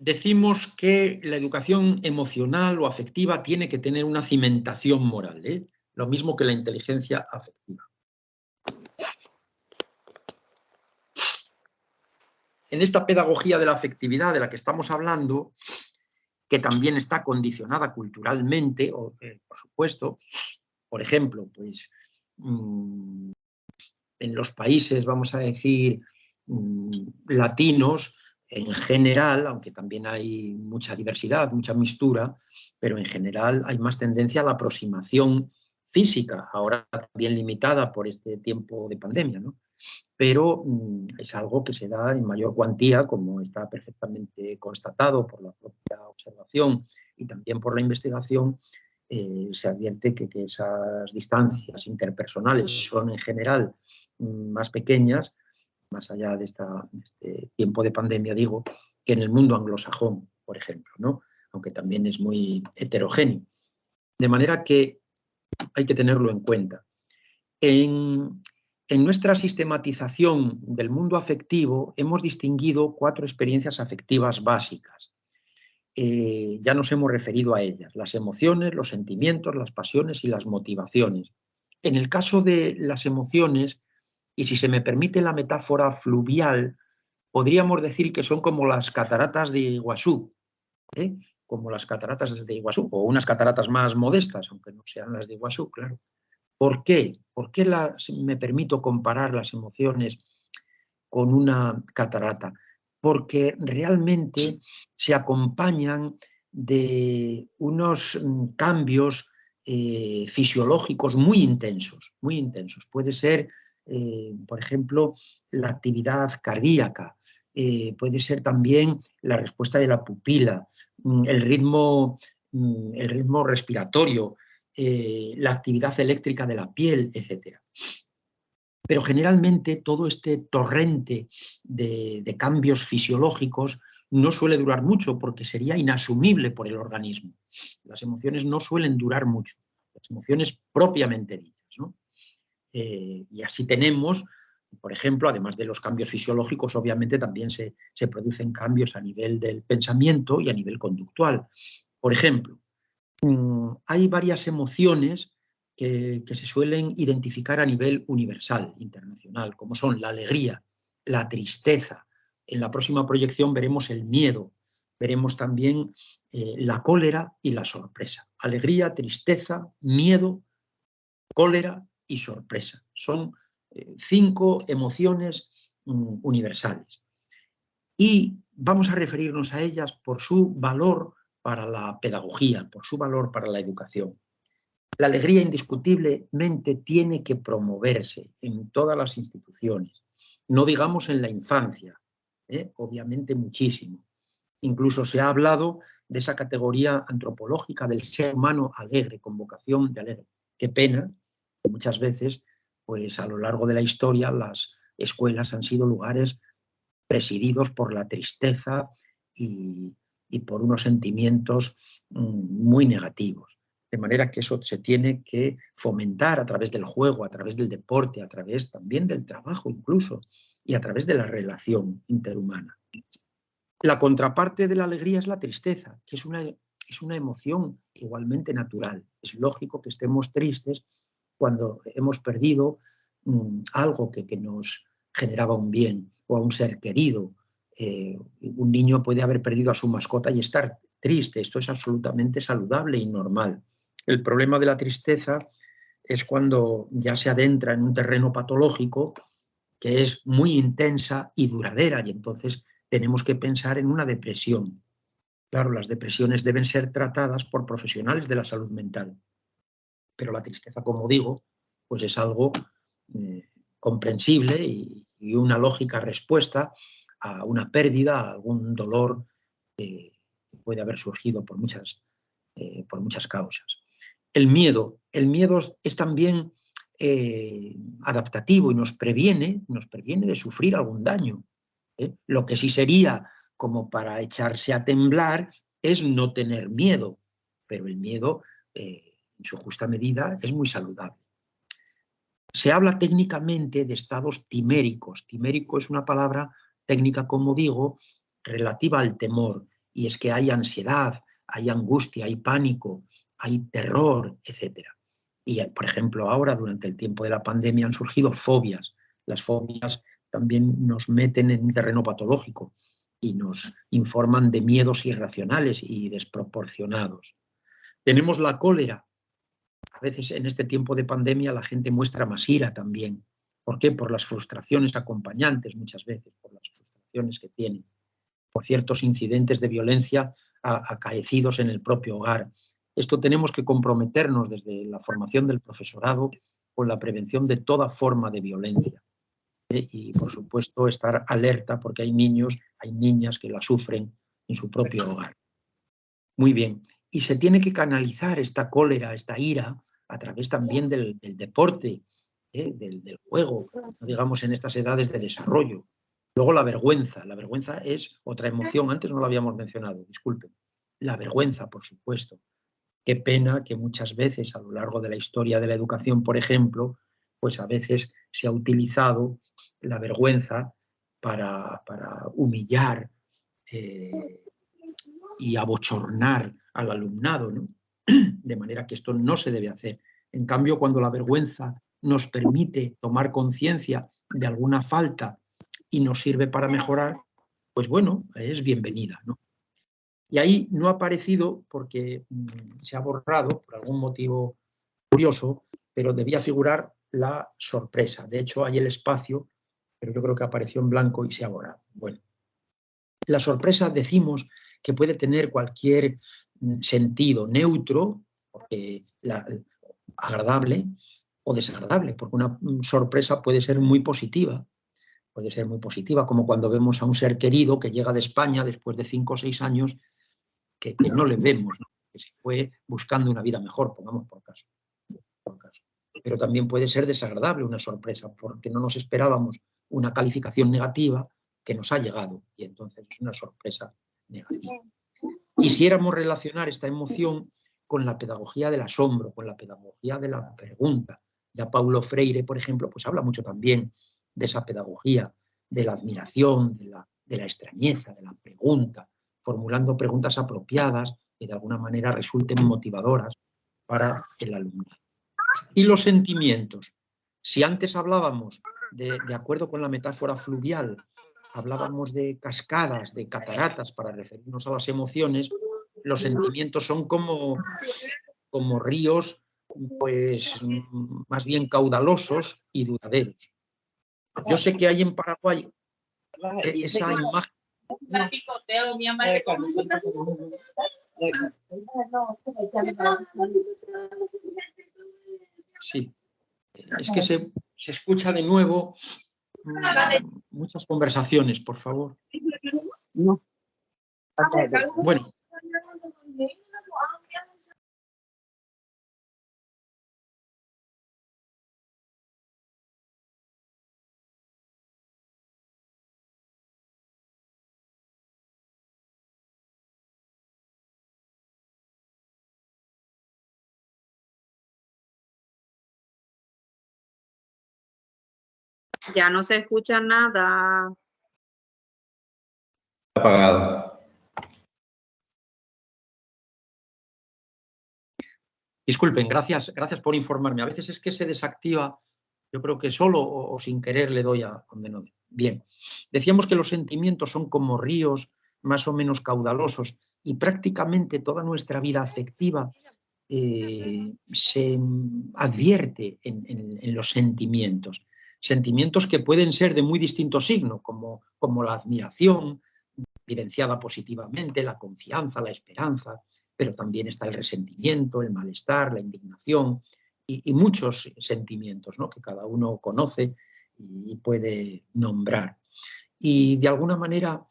decimos que la educación emocional o afectiva tiene que tener una cimentación moral, ¿eh? Lo mismo que la inteligencia afectiva. En esta pedagogía de la afectividad de la que estamos hablando, que también está condicionada culturalmente, por supuesto, por ejemplo, pues en los países, vamos a decir, latinos, en general, aunque también hay mucha diversidad, mucha mixtura, pero en general hay más tendencia a la aproximación física, ahora también limitada por este tiempo de pandemia, ¿no? Pero es algo que se da en mayor cuantía, como está perfectamente constatado por la propia observación y también por la investigación. Se advierte que esas distancias interpersonales son en general más pequeñas, más allá de este tiempo de pandemia, digo, que en el mundo anglosajón, por ejemplo, ¿no? Aunque también es muy heterogéneo. De manera que hay que tenerlo en cuenta. En nuestra sistematización del mundo afectivo hemos distinguido 4 experiencias afectivas básicas. Ya nos hemos referido a ellas: las emociones, los sentimientos, las pasiones y las motivaciones. En el caso de las emociones, y si se me permite la metáfora fluvial, podríamos decir que son como las cataratas de Iguazú, ¿eh? Como las cataratas de Iguazú, o unas cataratas más modestas, aunque no sean las de Iguazú, claro. ¿Por qué? ¿Por qué me permito comparar las emociones con una catarata? Porque realmente se acompañan de unos cambios fisiológicos muy intensos, muy intensos. Puede ser, por ejemplo, la actividad cardíaca, puede ser también la respuesta de la pupila, el ritmo respiratorio, la actividad eléctrica de la piel, etc. Pero generalmente todo este torrente de cambios fisiológicos no suele durar mucho porque sería inasumible por el organismo. Las emociones no suelen durar mucho, las emociones propiamente dichas, ¿no? Y así tenemos, por ejemplo, además de los cambios fisiológicos, obviamente también se producen cambios a nivel del pensamiento y a nivel conductual. Por ejemplo, hay varias emociones que se suelen identificar a nivel universal, internacional, como son la alegría, la tristeza. En la próxima proyección veremos el miedo, veremos también la cólera y la sorpresa. Alegría, tristeza, miedo, cólera y sorpresa. Son 5 emociones universales. Y vamos a referirnos a ellas por su valor para la pedagogía, por su valor para la educación. La alegría indiscutiblemente tiene que promoverse en todas las instituciones, no digamos en la infancia, obviamente muchísimo. Incluso se ha hablado de esa categoría antropológica del ser humano alegre, con vocación de alegre. Qué pena que muchas veces, pues a lo largo de la historia, las escuelas han sido lugares presididos por la tristeza y por unos sentimientos muy negativos. De manera que eso se tiene que fomentar a través del juego, a través del deporte, a través también del trabajo incluso, y a través de la relación interhumana. La contraparte de la alegría es la tristeza, que es una emoción igualmente natural. Es lógico que estemos tristes cuando hemos perdido algo que nos generaba un bien, o a un ser querido. Un niño puede haber perdido a su mascota y estar triste. Esto es absolutamente saludable y normal. El problema de la tristeza es cuando ya se adentra en un terreno patológico que es muy intensa y duradera, y entonces tenemos que pensar en una depresión. Claro, las depresiones deben ser tratadas por profesionales de la salud mental, pero la tristeza, como digo, pues es algo comprensible y una lógica respuesta a una pérdida, a algún dolor que puede haber surgido por muchas causas. El miedo es también adaptativo y nos previene de sufrir algún daño. Lo que sí sería como para echarse a temblar es no tener miedo, pero el miedo en su justa medida es muy saludable. Se habla técnicamente de estados timéricos. Timérico es una palabra técnica, como digo, relativa al temor. y es que hay ansiedad, hay angustia, hay pánico, hay terror, etc. Y, por ejemplo, ahora, durante el tiempo de la pandemia, han surgido fobias. Las fobias también nos meten en un terreno patológico y nos informan de miedos irracionales y desproporcionados. Tenemos la cólera. A veces en este tiempo de pandemia la gente muestra más ira también. ¿Por qué? Por las frustraciones acompañantes muchas veces, por las frustraciones que tienen, por ciertos incidentes de violencia acaecidos en el propio hogar. Esto tenemos que comprometernos desde la formación del profesorado con la prevención de toda forma de violencia. Y, por supuesto, estar alerta porque hay niños, hay niñas que la sufren en su propio hogar. Muy bien. Y se tiene que canalizar esta cólera, esta ira, a través también del deporte, del juego, no digamos en estas edades de desarrollo. Luego la vergüenza es otra emoción, antes no la habíamos mencionado, disculpen. La vergüenza, por supuesto. Qué pena que muchas veces a lo largo de la historia de la educación, por ejemplo, pues a veces se ha utilizado la vergüenza para humillar y abochornar al alumnado, ¿no? De manera que esto no se debe hacer. En cambio, cuando la vergüenza nos permite tomar conciencia de alguna falta y nos sirve para mejorar, pues bueno, es bienvenida, ¿no? Y ahí no ha aparecido porque se ha borrado por algún motivo curioso, pero debía figurar la sorpresa. De hecho, hay el espacio, pero yo creo que apareció en blanco y se ha borrado. Bueno, la sorpresa decimos que puede tener cualquier sentido neutro, porque agradable o desagradable, porque una sorpresa puede ser muy positiva, como cuando vemos a un ser querido que llega de España después de 5 o 6 años que no le vemos, ¿no? Que se fue buscando una vida mejor, pongamos por caso. Pero también puede ser desagradable una sorpresa, porque no nos esperábamos una calificación negativa que nos ha llegado, y entonces es una sorpresa negativa. Quisiéramos relacionar esta emoción con la pedagogía del asombro, con la pedagogía de la pregunta. Ya Paulo Freire, por ejemplo, pues habla mucho también de esa pedagogía, de la admiración, de la extrañeza, de la pregunta, formulando preguntas apropiadas que de alguna manera resulten motivadoras para el alumnado. Y los sentimientos. Si antes hablábamos, de acuerdo con la metáfora fluvial, hablábamos de cascadas, de cataratas para referirnos a las emociones, los sentimientos son como ríos, pues más bien caudalosos y duraderos. Yo sé que hay en Paraguay esa imagen. Sí, es que se escucha de nuevo muchas conversaciones, por favor. No. Bueno. Ya no se escucha nada. Apagado. Disculpen, gracias por informarme. A veces es que se desactiva, yo creo que solo o sin querer le doy a donde no. Bien, decíamos que los sentimientos son como ríos más o menos caudalosos y prácticamente toda nuestra vida afectiva se advierte en los sentimientos. Sentimientos que pueden ser de muy distinto signo, como la admiración, vivenciada positivamente, la confianza, la esperanza, pero también está el resentimiento, el malestar, la indignación y muchos sentimientos, ¿no? Que cada uno conoce y puede nombrar. Y de alguna manera,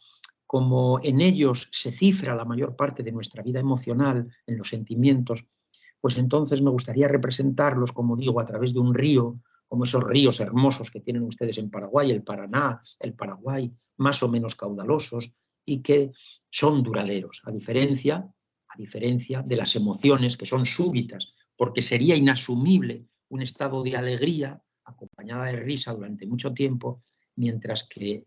como en ellos se cifra la mayor parte de nuestra vida emocional, en los sentimientos, pues entonces me gustaría representarlos, como digo, a través de un río, como esos ríos hermosos que tienen ustedes en Paraguay, el Paraná, el Paraguay, más o menos caudalosos y que son duraderos, a diferencia de las emociones que son súbitas, porque sería inasumible un estado de alegría acompañada de risa durante mucho tiempo, mientras que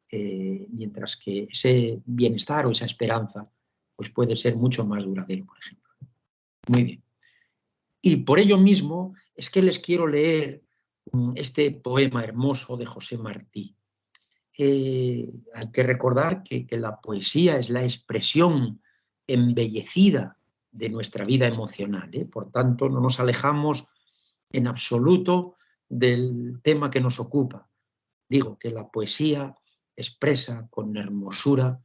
ese bienestar o esa esperanza pues puede ser mucho más duradero, por ejemplo. Muy bien. Y por ello mismo es que les quiero leer este poema hermoso de José Martí. Hay que recordar que la poesía es la expresión embellecida de nuestra vida emocional, ¿eh? Por tanto, no nos alejamos en absoluto del tema que nos ocupa. Digo que la poesía expresa con hermosura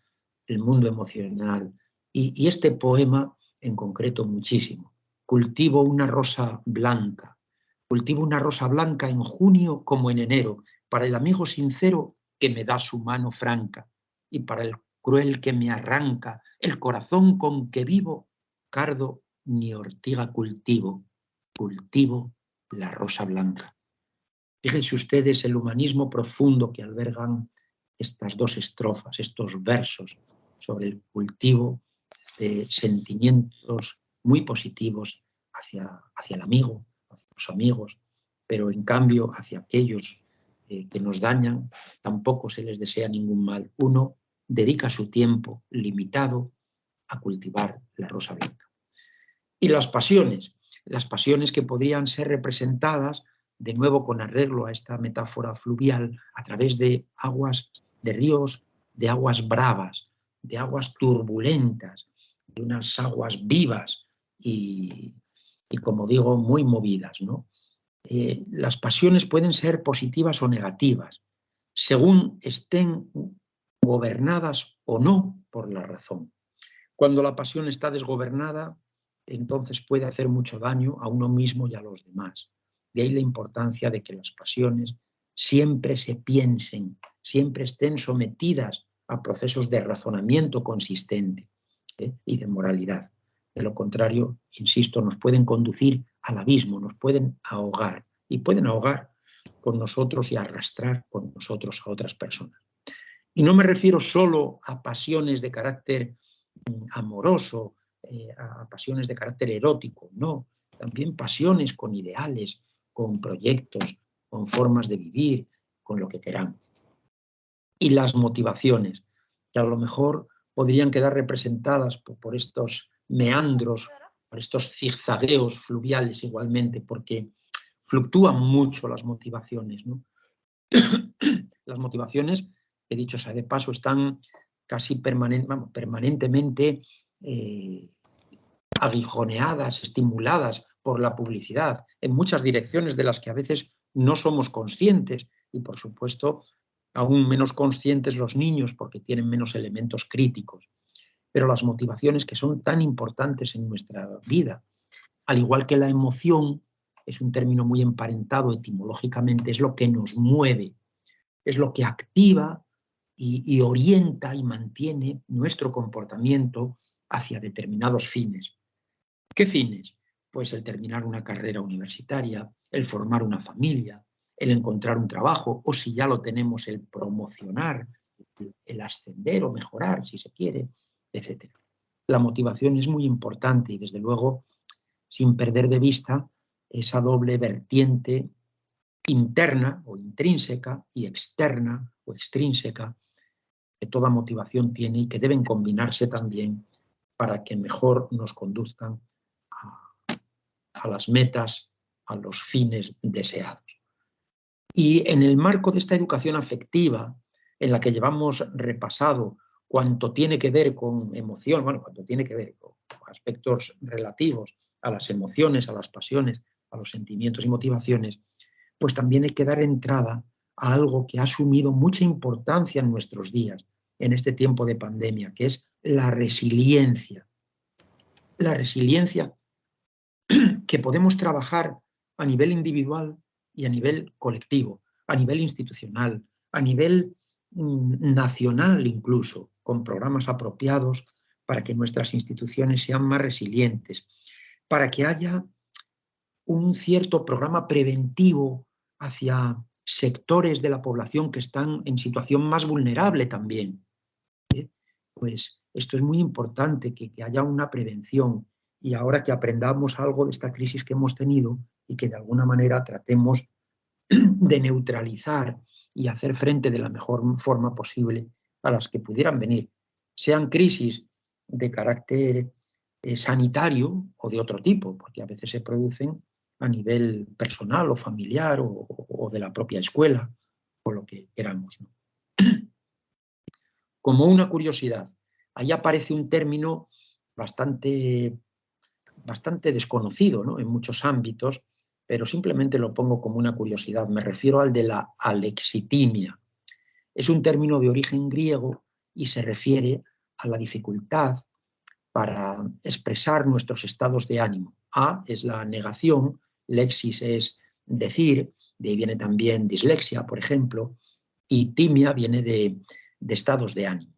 el mundo emocional. Y este poema en concreto muchísimo. Cultivo una rosa blanca. Cultivo una rosa blanca en junio como en enero, para el amigo sincero que me da su mano franca, y para el cruel que me arranca el corazón con que vivo, cardo ni ortiga cultivo, cultivo la rosa blanca. Fíjense ustedes el humanismo profundo que albergan estas dos estrofas, estos versos sobre el cultivo de sentimientos muy positivos hacia el amigo, hacia los amigos, pero en cambio hacia aquellos que nos dañan, tampoco se les desea ningún mal. Uno dedica su tiempo limitado a cultivar la rosa blanca. Y las pasiones que podrían ser representadas, de nuevo con arreglo a esta metáfora fluvial, a través de aguas, de ríos, de aguas bravas, de aguas turbulentas, de unas aguas vivas y como digo, muy movidas, ¿no? Las pasiones pueden ser positivas o negativas, según estén gobernadas o no por la razón. Cuando la pasión está desgobernada, entonces puede hacer mucho daño a uno mismo y a los demás. De ahí la importancia de que las pasiones siempre se piensen, siempre estén sometidas a procesos de razonamiento consistente y de moralidad. De lo contrario, insisto, nos pueden conducir al abismo, nos pueden ahogar y pueden ahogar con nosotros y arrastrar con nosotros a otras personas. Y no me refiero solo a pasiones de carácter amoroso, a pasiones de carácter erótico, no, también pasiones con ideales, con proyectos, con formas de vivir, con lo que queramos. Y las motivaciones, que a lo mejor podrían quedar representadas por estos meandros, por estos zigzagueos fluviales igualmente, porque fluctúan mucho las motivaciones, ¿no? Las motivaciones, he dicho sea de paso, están casi permanentemente aguijoneadas, estimuladas por la publicidad, en muchas direcciones de las que a veces no somos conscientes y, por supuesto, aún menos conscientes los niños porque tienen menos elementos críticos. Pero las motivaciones que son tan importantes en nuestra vida, al igual que la emoción, es un término muy emparentado etimológicamente, es lo que nos mueve, es lo que activa y orienta y mantiene nuestro comportamiento hacia determinados fines. ¿Qué fines? Pues el terminar una carrera universitaria, el formar una familia, el encontrar un trabajo, o si ya lo tenemos, el promocionar, el ascender o mejorar, si se quiere, etc. La motivación es muy importante y, desde luego, sin perder de vista esa doble vertiente interna o intrínseca y externa o extrínseca que toda motivación tiene y que deben combinarse también para que mejor nos conduzcan a las metas, a los fines deseados. Y en el marco de esta educación afectiva, en la que llevamos repasado cuanto tiene que ver con emoción, bueno, cuanto tiene que ver con aspectos relativos a las emociones, a las pasiones, a los sentimientos y motivaciones, pues también hay que dar entrada a algo que ha asumido mucha importancia en nuestros días, en este tiempo de pandemia, que es la resiliencia. La resiliencia que podemos trabajar a nivel individual y a nivel colectivo, a nivel institucional, a nivel nacional incluso, con programas apropiados para que nuestras instituciones sean más resilientes, para que haya un cierto programa preventivo hacia sectores de la población que están en situación más vulnerable también. Pues esto es muy importante, que haya una prevención, y ahora que aprendamos algo de esta crisis que hemos tenido y que de alguna manera tratemos de neutralizar y hacer frente de la mejor forma posible a las que pudieran venir, sean crisis de carácter sanitario o de otro tipo, porque a veces se producen a nivel personal o familiar o de la propia escuela, o lo que queramos, ¿no? Como una curiosidad, ahí aparece un término bastante desconocido, ¿no?, en muchos ámbitos, pero simplemente lo pongo como una curiosidad. Me refiero al de la alexitimia. Es un término de origen griego y se refiere a la dificultad para expresar nuestros estados de ánimo. A es la negación, lexis es decir, de ahí viene también dislexia, por ejemplo, y timia viene de estados de ánimo.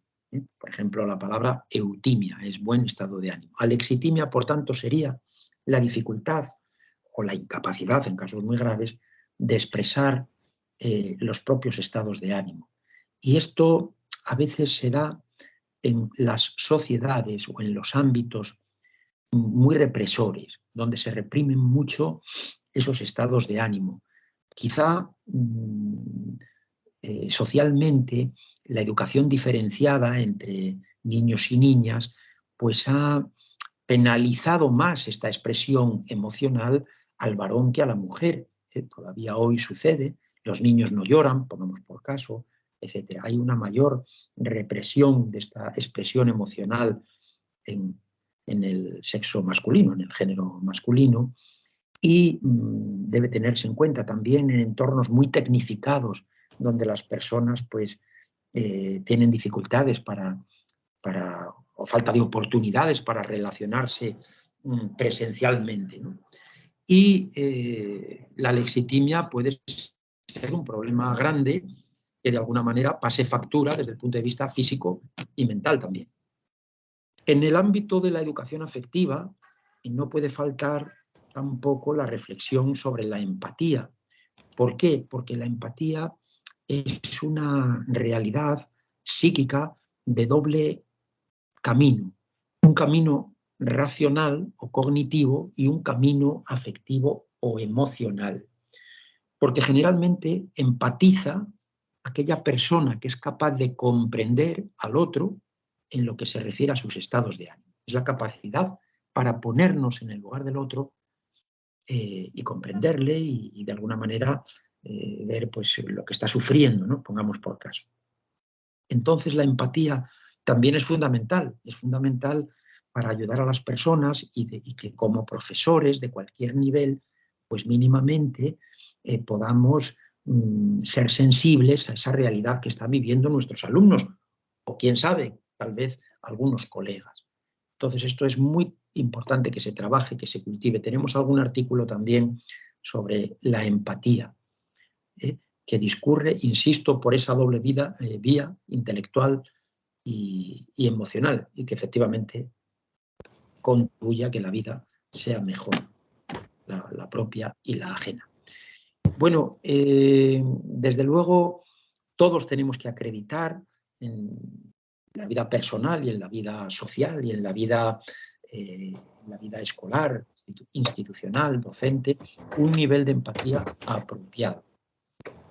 Por ejemplo, la palabra eutimia es buen estado de ánimo. Alexitimia, por tanto, sería la dificultad o la incapacidad, en casos muy graves, de expresar los propios estados de ánimo. Y esto a veces se da en las sociedades o en los ámbitos muy represores, donde se reprimen mucho esos estados de ánimo. Quizá socialmente la educación diferenciada entre niños y niñas pues ha penalizado más esta expresión emocional al varón que a la mujer. Todavía hoy sucede, los niños no lloran, pongamos por caso, etc. Hay una mayor represión de esta expresión emocional en el sexo masculino, en el género masculino, y debe tenerse en cuenta también en entornos muy tecnificados, donde las personas pues, tienen dificultades o falta de oportunidades para relacionarse presencialmente, ¿no? Y la lexitimia puede ser un problema grande que de alguna manera pase factura desde el punto de vista físico y mental también. En el ámbito de la educación afectiva no puede faltar tampoco la reflexión sobre la empatía. ¿Por qué? Porque la empatía es una realidad psíquica de doble camino. Un camino racional o cognitivo y un camino afectivo o emocional. Porque generalmente empatiza aquella persona que es capaz de comprender al otro en lo que se refiere a sus estados de ánimo. Es la capacidad para ponernos en el lugar del otro y comprenderle y de alguna manera ver pues, lo que está sufriendo, ¿no? Pongamos por caso. Entonces la empatía también es fundamental para ayudar a las personas y que como profesores de cualquier nivel, pues mínimamente podamos ser sensibles a esa realidad que están viviendo nuestros alumnos, o quién sabe, tal vez algunos colegas. Entonces esto es muy importante que se trabaje, que se cultive. Tenemos algún artículo también sobre la empatía, que discurre, insisto, por esa doble vía intelectual y emocional, y que efectivamente contribuye a que la vida sea mejor, la propia y la ajena. Bueno, desde luego todos tenemos que acreditar en la vida personal y en la vida social y en la vida escolar, institucional, docente, un nivel de empatía apropiado.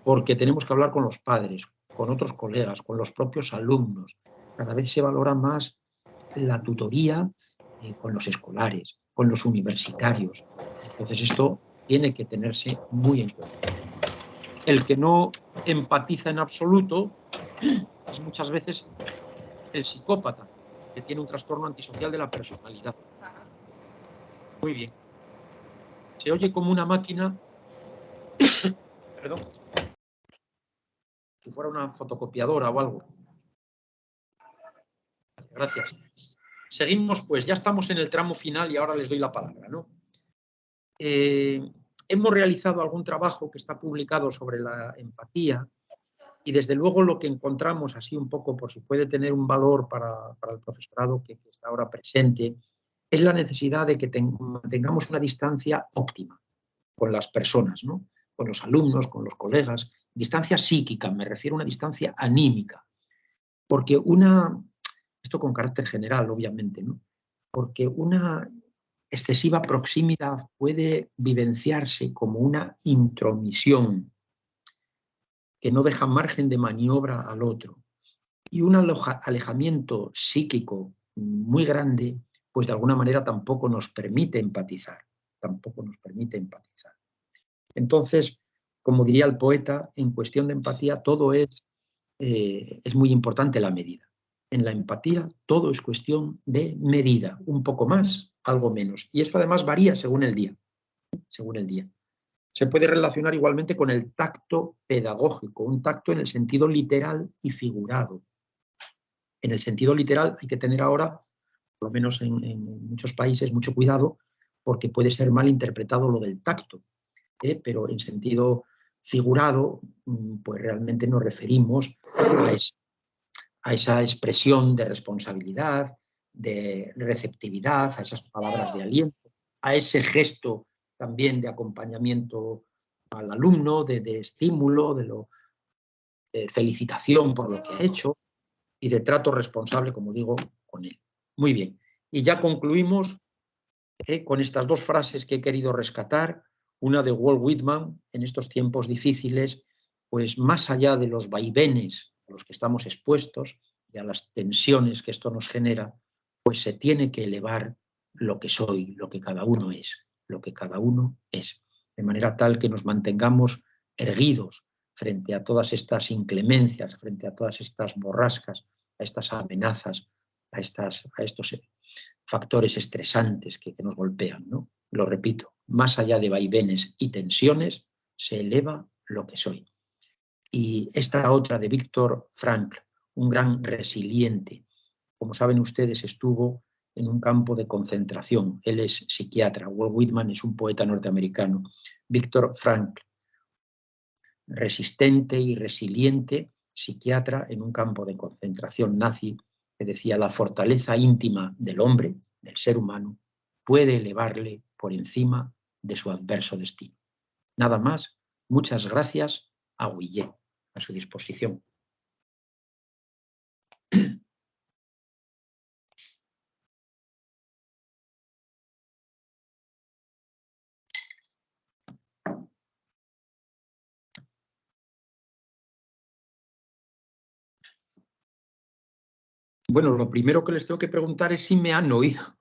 Porque tenemos que hablar con los padres, con otros colegas, con los propios alumnos. Cada vez se valora más la tutoría con los escolares, con los universitarios. Entonces esto tiene que tenerse muy en cuenta. El que no empatiza en absoluto es muchas veces el psicópata, que tiene un trastorno antisocial de la personalidad. Muy bien. Se oye como una máquina, perdón, si fuera una fotocopiadora o algo. Gracias. Seguimos, pues ya estamos en el tramo final y ahora les doy la palabra, ¿no? Hemos realizado algún trabajo que está publicado sobre la empatía y desde luego lo que encontramos, así un poco por si puede tener un valor para el profesorado que está ahora presente, es la necesidad de que tengamos una distancia óptima con las personas, ¿no? Con los alumnos, con los colegas. Distancia psíquica, me refiero a una distancia anímica. Porque esto con carácter general, obviamente, ¿no? Porque una excesiva proximidad puede vivenciarse como una intromisión que no deja margen de maniobra al otro. Y un alejamiento psíquico muy grande, pues de alguna manera tampoco nos permite empatizar. Tampoco nos permite empatizar. Entonces, como diría el poeta, en cuestión de empatía todo es muy importante la medida. En la empatía todo es cuestión de medida, un poco más, algo menos. Y esto además varía según el día. Según el día. Se puede relacionar igualmente con el tacto pedagógico, un tacto en el sentido literal y figurado. En el sentido literal hay que tener ahora, por lo menos en muchos países, mucho cuidado, porque puede ser mal interpretado lo del tacto, pero en sentido figurado, pues realmente nos referimos a esa expresión de responsabilidad, de receptividad, a esas palabras de aliento, a ese gesto también de acompañamiento al alumno, de estímulo, de felicitación por lo que ha hecho y de trato responsable, como digo, con él. Muy bien. Y ya concluimos con estas dos frases que he querido rescatar. Una de Walt Whitman: en estos tiempos difíciles, pues más allá de los vaivenes a los que estamos expuestos y a las tensiones que esto nos genera, pues se tiene que elevar lo que soy, lo que cada uno es, lo que cada uno es, de manera tal que nos mantengamos erguidos frente a todas estas inclemencias, frente a todas estas borrascas, a estas amenazas, a estos factores estresantes que nos golpean, ¿no? Lo repito, más allá de vaivenes y tensiones, se eleva lo que soy. Y esta otra de Viktor Frankl, un gran resiliente. Como saben ustedes, estuvo en un campo de concentración. Él es psiquiatra. Walt Whitman es un poeta norteamericano. Viktor Frankl, resistente y resiliente, psiquiatra en un campo de concentración nazi, que decía: la fortaleza íntima del hombre, del ser humano, puede elevarle por encima de su adverso destino. Nada más, muchas gracias, a Guillet, a su disposición. Bueno, lo primero que les tengo que preguntar es si me han oído.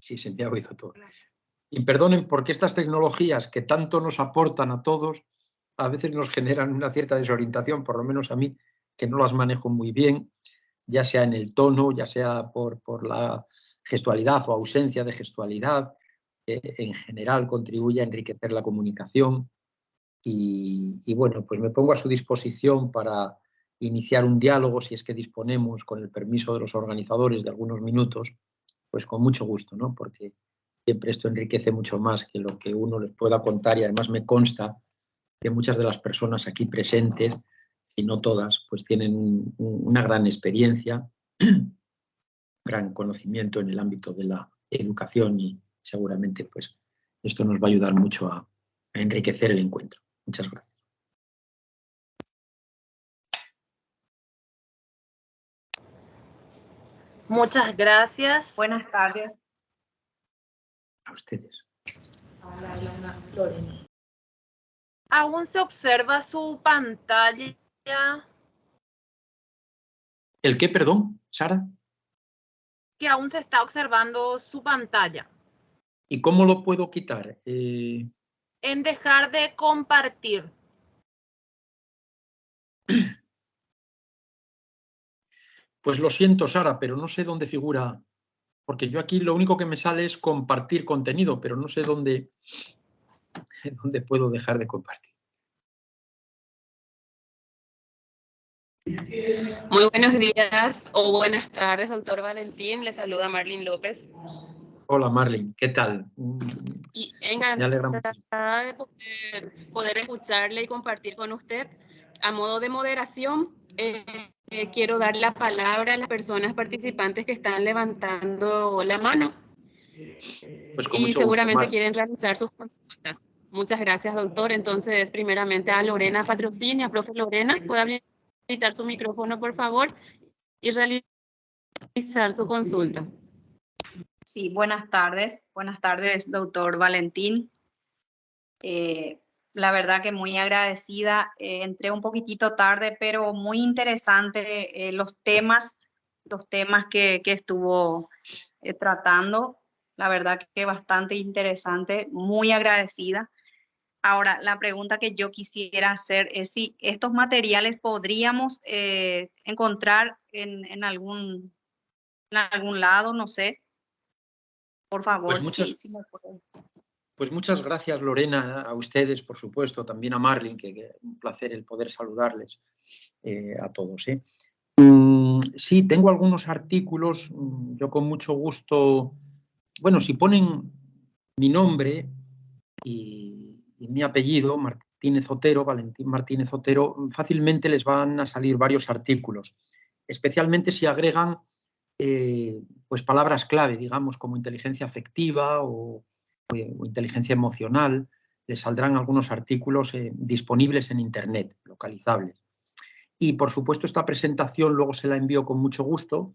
Si se me ha oído todo. Y perdonen, porque estas tecnologías que tanto nos aportan a todos, a veces nos generan una cierta desorientación, por lo menos a mí, que no las manejo muy bien, ya sea en el tono, ya sea por la gestualidad o ausencia de gestualidad, en general contribuye a enriquecer la comunicación. Y bueno, pues me pongo a su disposición para iniciar un diálogo, si es que disponemos, con el permiso de los organizadores, de algunos minutos, pues con mucho gusto, ¿no? Porque siempre esto enriquece mucho más que lo que uno les pueda contar, y además me consta que muchas de las personas aquí presentes, y no todas, pues tienen una gran experiencia, gran conocimiento en el ámbito de la educación, y seguramente pues esto nos va a ayudar mucho a enriquecer el encuentro. Muchas gracias. Muchas gracias. Buenas tardes. A ustedes. Aún se observa su pantalla. ¿El qué, perdón, Sara? Que aún se está observando su pantalla. ¿Y cómo lo puedo quitar? En dejar de compartir. Pues lo siento, Sara, pero no sé dónde figura, porque yo aquí lo único que me sale es compartir contenido, pero no sé dónde puedo dejar de compartir. Muy buenos días o buenas tardes, doctor Valentín. Le saluda Marlene López. Hola, Marlene, ¿qué tal? Y Me alegra mucho. encantada de poder escucharle y compartir con usted. A modo de moderación, quiero dar la palabra a las personas participantes que están levantando la mano. Pues con Y mucho seguramente gusto, quieren realizar sus consultas. Muchas gracias, doctor. Entonces, primeramente a Lorena Patrocini, a profe Lorena, ¿puede habilitar su micrófono, por favor, y realizar su consulta? Sí, buenas tardes. Buenas tardes, doctor Valentín. La verdad que muy agradecida. Entré un poquitito tarde, pero muy interesante los temas los temas que estuvo tratando. La verdad que bastante interesante, muy agradecida. Ahora, la pregunta que yo quisiera hacer es si estos materiales podríamos encontrar en algún lado, no sé. Por favor, Pues muchas, sí me pueden. pues muchas gracias, Lorena, a ustedes, por supuesto, también a Marlene, que un placer el poder saludarles a todos. Sí, tengo algunos artículos, yo con mucho gusto, bueno, si ponen mi nombre y mi apellido, Martínez Otero, Valentín Martínez Otero, fácilmente les van a salir varios artículos, especialmente si agregan pues palabras clave, digamos, como inteligencia afectiva o inteligencia emocional, les saldrán algunos artículos disponibles en Internet, localizables. Y, por supuesto, esta presentación luego se la envío con mucho gusto.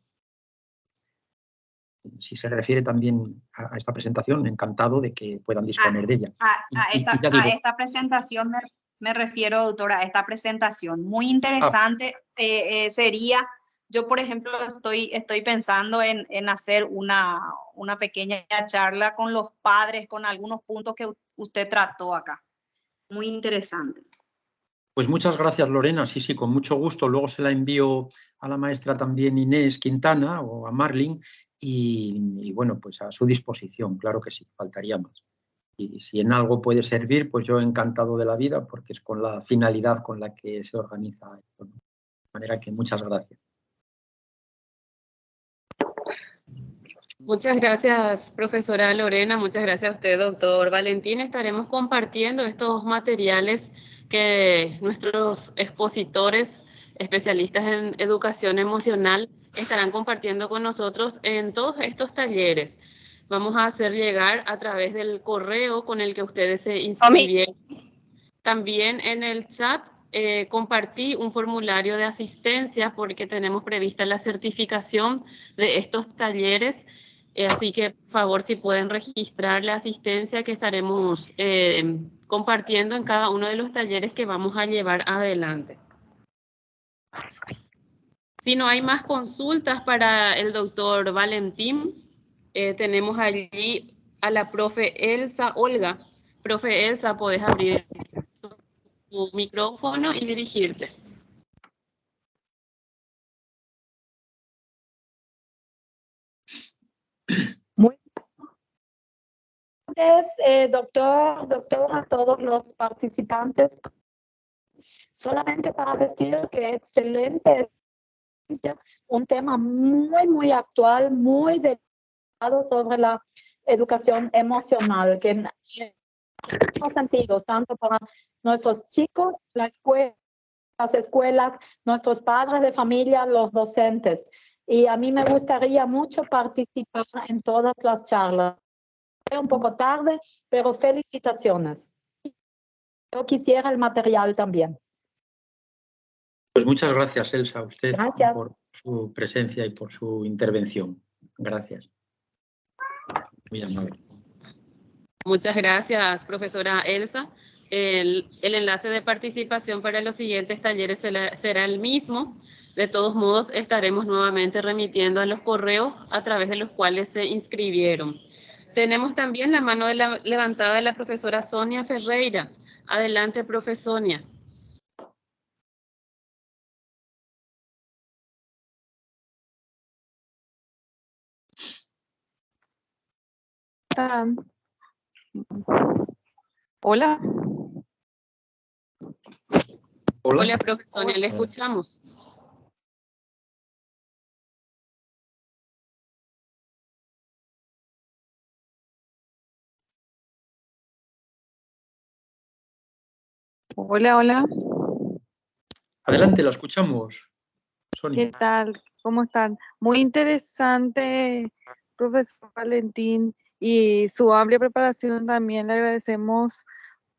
Si se refiere también a esta presentación, encantado de que puedan disponer de ella. A esta presentación me refiero, doctora, a esta presentación. Muy interesante sería, yo por ejemplo estoy pensando en hacer una pequeña charla con los padres, con algunos puntos que usted trató acá. Muy interesante. Pues muchas gracias, Lorena. Sí, con mucho gusto. Luego se la envío a la maestra también Inés Quintana o a Marlene y bueno, pues a su disposición, claro que sí, faltaría más. Y si en algo puede servir, pues yo encantado de la vida porque es con la finalidad con la que se organiza esto, ¿no? De manera que muchas gracias. Muchas gracias, profesora Lorena. Muchas gracias a usted, doctor Valentín. Estaremos compartiendo estos materiales que nuestros expositores, especialistas en educación emocional, estarán compartiendo con nosotros en todos estos talleres. Vamos a hacer llegar a través del correo con el que ustedes se inscribieron. También en el chat compartí un formulario de asistencia porque tenemos prevista la certificación de estos talleres. Así que, por favor, si pueden registrar la asistencia que estaremos compartiendo en cada uno de los talleres que vamos a llevar adelante. Si no hay más consultas para el doctor Valentín, tenemos allí a la profe Elsa Olga. Profe Elsa, puedes abrir tu micrófono y dirigirte. Muy bien, doctor, a todos los participantes. Solamente para decir que excelente, un tema muy actual, muy delicado sobre la educación emocional, que en los sentidos, tanto para nuestros chicos, la escuela, las escuelas, nuestros padres de familia, los docentes. Y a mí me gustaría mucho participar en todas las charlas. Un poco tarde, pero felicitaciones. Yo quisiera el material también. Pues muchas gracias, Elsa, a usted Gracias. por su presencia y por su intervención. Gracias. Muy amable. Muchas gracias, profesora Elsa. El enlace de participación para los siguientes talleres será el mismo. De todos modos, estaremos nuevamente remitiendo a los correos a través de los cuales se inscribieron. Tenemos también la mano levantada de la profesora Sonia Ferreira. Adelante, profe Sonia. Hola. Hola, profe Sonia, le escuchamos. Hola. Adelante, la escuchamos, Sonia. ¿Qué tal? ¿Cómo están? Muy interesante, profesor Valentín, y su amplia preparación también. Le agradecemos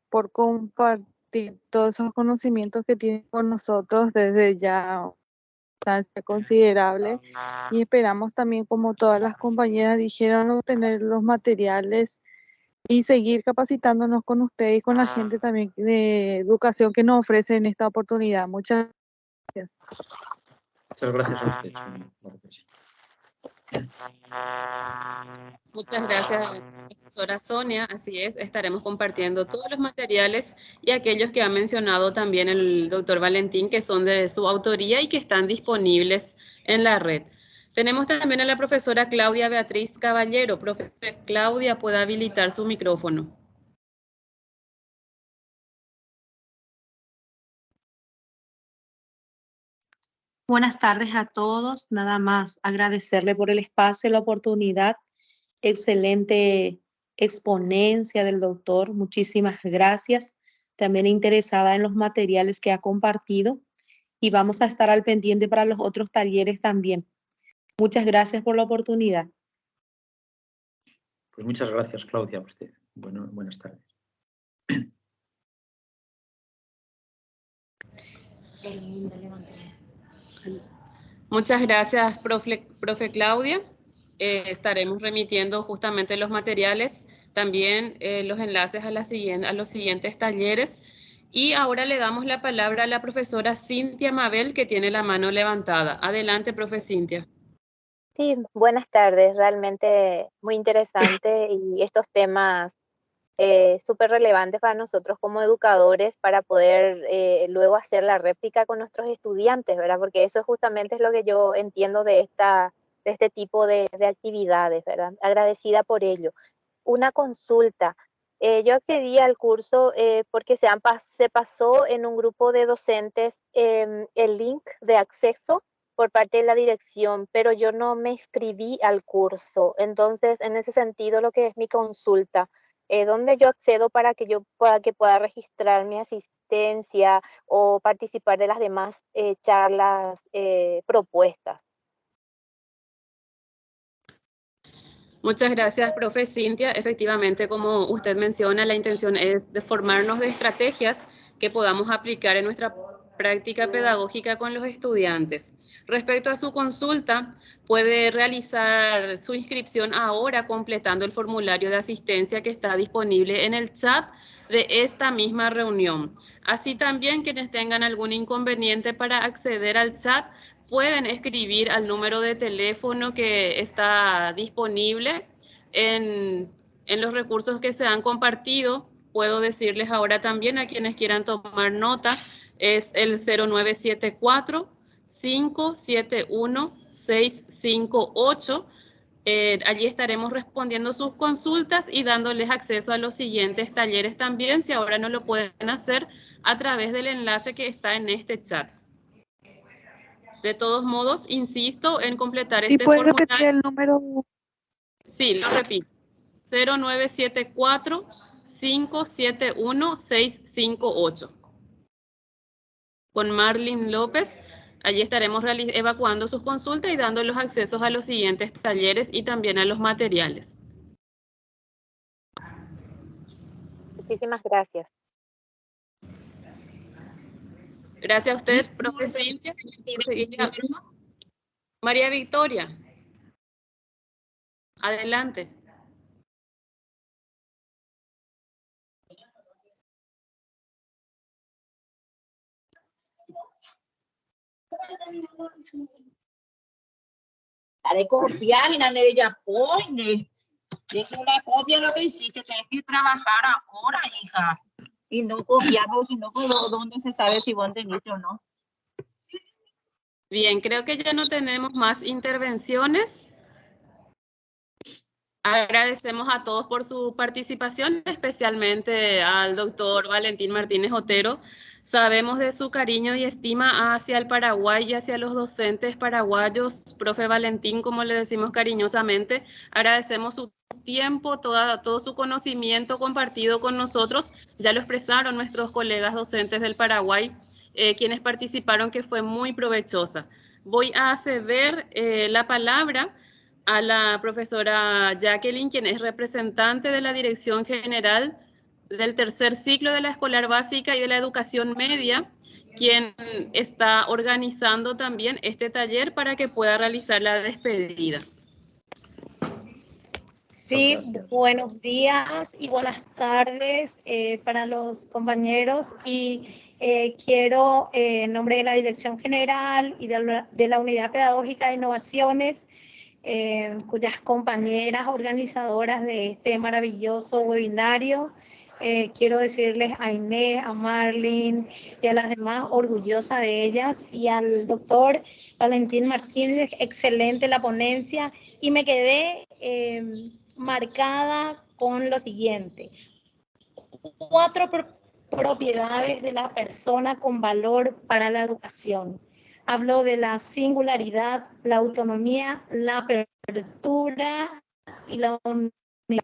por compartir todos esos conocimientos que tiene con nosotros desde ya una distancia considerable. Y esperamos también, como todas las compañeras dijeron, obtener los materiales y seguir capacitándonos con usted y con la gente también de educación que nos ofrece en esta oportunidad. Muchas gracias. Muchas gracias a ustedes. Claro que sí. Muchas gracias, profesora Sonia. Así es, estaremos compartiendo todos los materiales y aquellos que ha mencionado también el doctor Valentín, que son de su autoría y que están disponibles en la red. Tenemos también a la profesora Claudia Beatriz Caballero. Profe Claudia, ¿puede habilitar su micrófono? Buenas tardes a todos. Nada más agradecerle por el espacio y la oportunidad. Excelente exponencia del doctor. Muchísimas gracias. También interesada en los materiales que ha compartido y vamos a estar al pendiente para los otros talleres también. Muchas gracias por la oportunidad. Pues muchas gracias, Claudia, a usted. Buenas tardes. Muchas gracias, profe Claudia. Estaremos remitiendo justamente los materiales, también los enlaces a los siguientes talleres. Y ahora le damos la palabra a la profesora Cintia Mabel, que tiene la mano levantada. Adelante, profe Cintia. Sí, buenas tardes. Realmente muy interesante y estos temas súper relevantes para nosotros como educadores para poder luego hacer la réplica con nuestros estudiantes, ¿verdad? Porque eso justamente es lo que yo entiendo de este tipo de actividades, ¿verdad? Agradecida por ello. Una consulta. Yo accedí al curso porque se pasó en un grupo de docentes el link de acceso por parte de la dirección, pero yo no me inscribí al curso. Entonces, en ese sentido, lo que es mi consulta, ¿dónde yo accedo para que yo pueda registrar mi asistencia o participar de las demás charlas propuestas? Muchas gracias, profe Cintia. Efectivamente, como usted menciona, la intención es de formarnos de estrategias que podamos aplicar en nuestra práctica pedagógica con los estudiantes. Respecto a su consulta, puede realizar su inscripción ahora completando el formulario de asistencia que está disponible en el chat de esta misma reunión. Así también quienes tengan algún inconveniente para acceder al chat pueden escribir al número de teléfono que está disponible en los recursos que se han compartido. Puedo decirles ahora también a quienes quieran tomar nota, es el 0974-571-658. Allí estaremos respondiendo sus consultas y dándoles acceso a los siguientes talleres también, si ahora no lo pueden hacer, a través del enlace que está en este chat. De todos modos, insisto en completar este formulario. ¿Sí puedes repetir el número? Sí, lo repito. 0974-571-658. Con Marlene López, allí estaremos evacuando sus consultas y dando los accesos a los siguientes talleres y también a los materiales. Muchísimas gracias. Gracias a usted, profe Cintia. María Victoria. Adelante. Haré copiar y nadie ella pone. Es una copia lo que hiciste, tienes que trabajar ahora, hija. Y no copiarlo, sino dónde se sabe si vos entendiste o no. Bien, creo que ya no tenemos más intervenciones. Agradecemos a todos por su participación, especialmente al doctor Valentín Martínez Otero. Sabemos de su cariño y estima hacia el Paraguay y hacia los docentes paraguayos. Profe Valentín, como le decimos cariñosamente, agradecemos su tiempo, todo su conocimiento compartido con nosotros. Ya lo expresaron nuestros colegas docentes del Paraguay, quienes participaron, que fue muy provechosa. Voy a ceder la palabra a la profesora Jacqueline, quien es representante de la Dirección General del tercer ciclo de la Escolar Básica y de la Educación Media, quien está organizando también este taller para que pueda realizar la despedida. Sí, buenos días y buenas tardes para los compañeros y quiero en nombre de la Dirección General y de la Unidad Pedagógica de Innovaciones, cuyas compañeras organizadoras de este maravilloso webinario, quiero decirles a Inés, a Marlene y a las demás, orgullosa de ellas, y al doctor Valentín Martínez, excelente la ponencia, y me quedé marcada con lo siguiente: 4 propiedades de la persona con valor para la educación. Habló de la singularidad, la autonomía, la apertura y la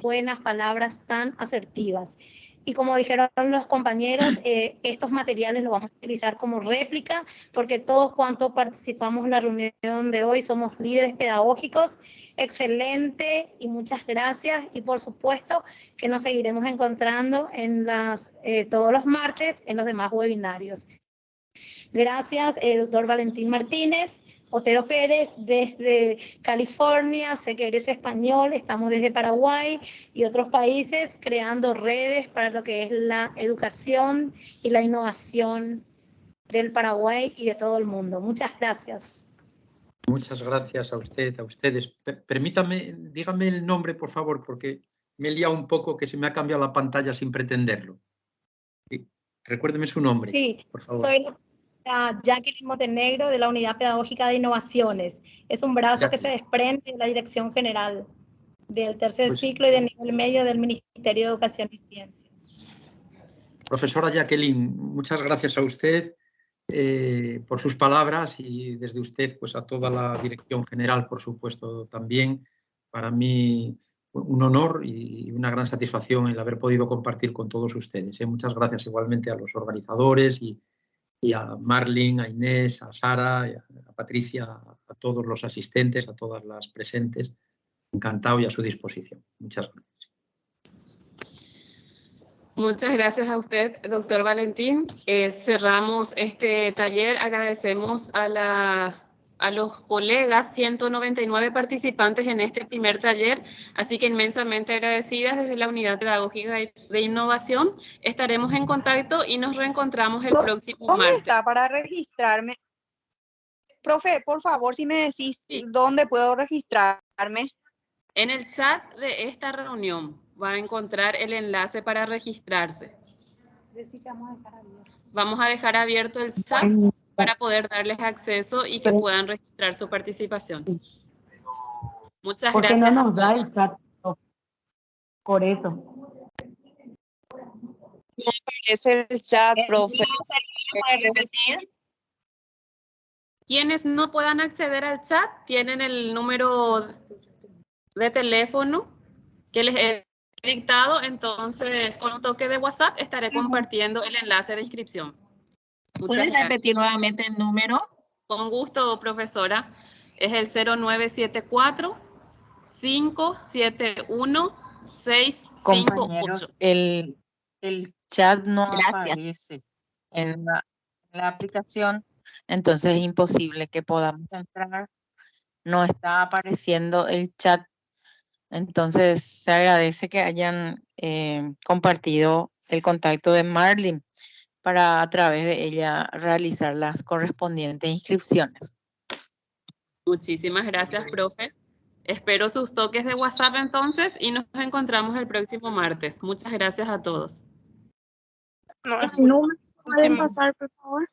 buenas palabras tan asertivas. Y como dijeron los compañeros, estos materiales los vamos a utilizar como réplica, porque todos cuantos participamos en la reunión de hoy somos líderes pedagógicos. Excelente y muchas gracias. Y por supuesto que nos seguiremos encontrando en todos los martes en los demás webinarios. Gracias, doctor Valentín Martínez. Otero Pérez, desde California, sé que eres español, estamos desde Paraguay y otros países creando redes para lo que es la educación y la innovación del Paraguay y de todo el mundo. Muchas gracias. Muchas gracias a usted, a ustedes. Permítame, dígame el nombre, por favor, porque me he liado un poco, que se me ha cambiado la pantalla sin pretenderlo. Sí. Recuérdeme su nombre, sí, por favor. Soy Jacqueline Montenegro, de la Unidad Pedagógica de Innovaciones. Es un brazo que se desprende de la Dirección General del tercer ciclo y de nivel medio del Ministerio de Educación y Ciencias. Profesora Jacqueline, muchas gracias a usted por sus palabras, y desde usted pues a toda la Dirección General, por supuesto, también. Para mí un honor y una gran satisfacción el haber podido compartir con todos ustedes. Muchas gracias igualmente a los organizadores y a Marlene, a Inés, a Sara, a Patricia, a todos los asistentes, a todas las presentes. Encantado y a su disposición. Muchas gracias. Muchas gracias a usted, doctor Valentín. Cerramos este taller. Agradecemos a los colegas, 199 participantes en este primer taller, así que inmensamente agradecidas desde la Unidad Pedagógica de Innovación. Estaremos en contacto y nos reencontramos el próximo martes. ¿Dónde está para registrarme? Profe, por favor, si me decís dónde puedo registrarme. En el chat de esta reunión va a encontrar el enlace para registrarse. Vamos a dejar abierto el chat para poder darles acceso y que puedan registrar su participación. Muchas gracias. Porque no nos da el chat, por eso. No aparece el chat, profe. Quienes no puedan acceder al chat tienen el número de teléfono que les he dictado, entonces con un toque de WhatsApp estaré compartiendo el enlace de inscripción. ¿Puedes repetir nuevamente el número? Con gusto, profesora. Es el 0974-571-658. Compañeros, el chat no aparece en la aplicación, entonces es imposible que podamos entrar. No está apareciendo el chat. Entonces, se agradece que hayan compartido el contacto de Marlene para a través de ella realizar las correspondientes inscripciones. Muchísimas gracias, profe. Espero sus toques de WhatsApp entonces y nos encontramos el próximo martes. Muchas gracias a todos. ¿El número pueden pasar, por favor?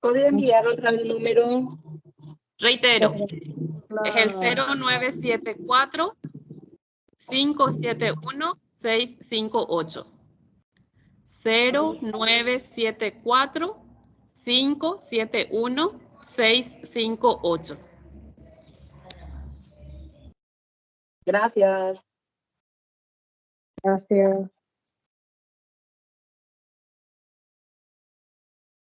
¿Podría enviar otra vez el número? Reitero, es el 0974-571-658. 0974-571-658. Gracias. Gracias.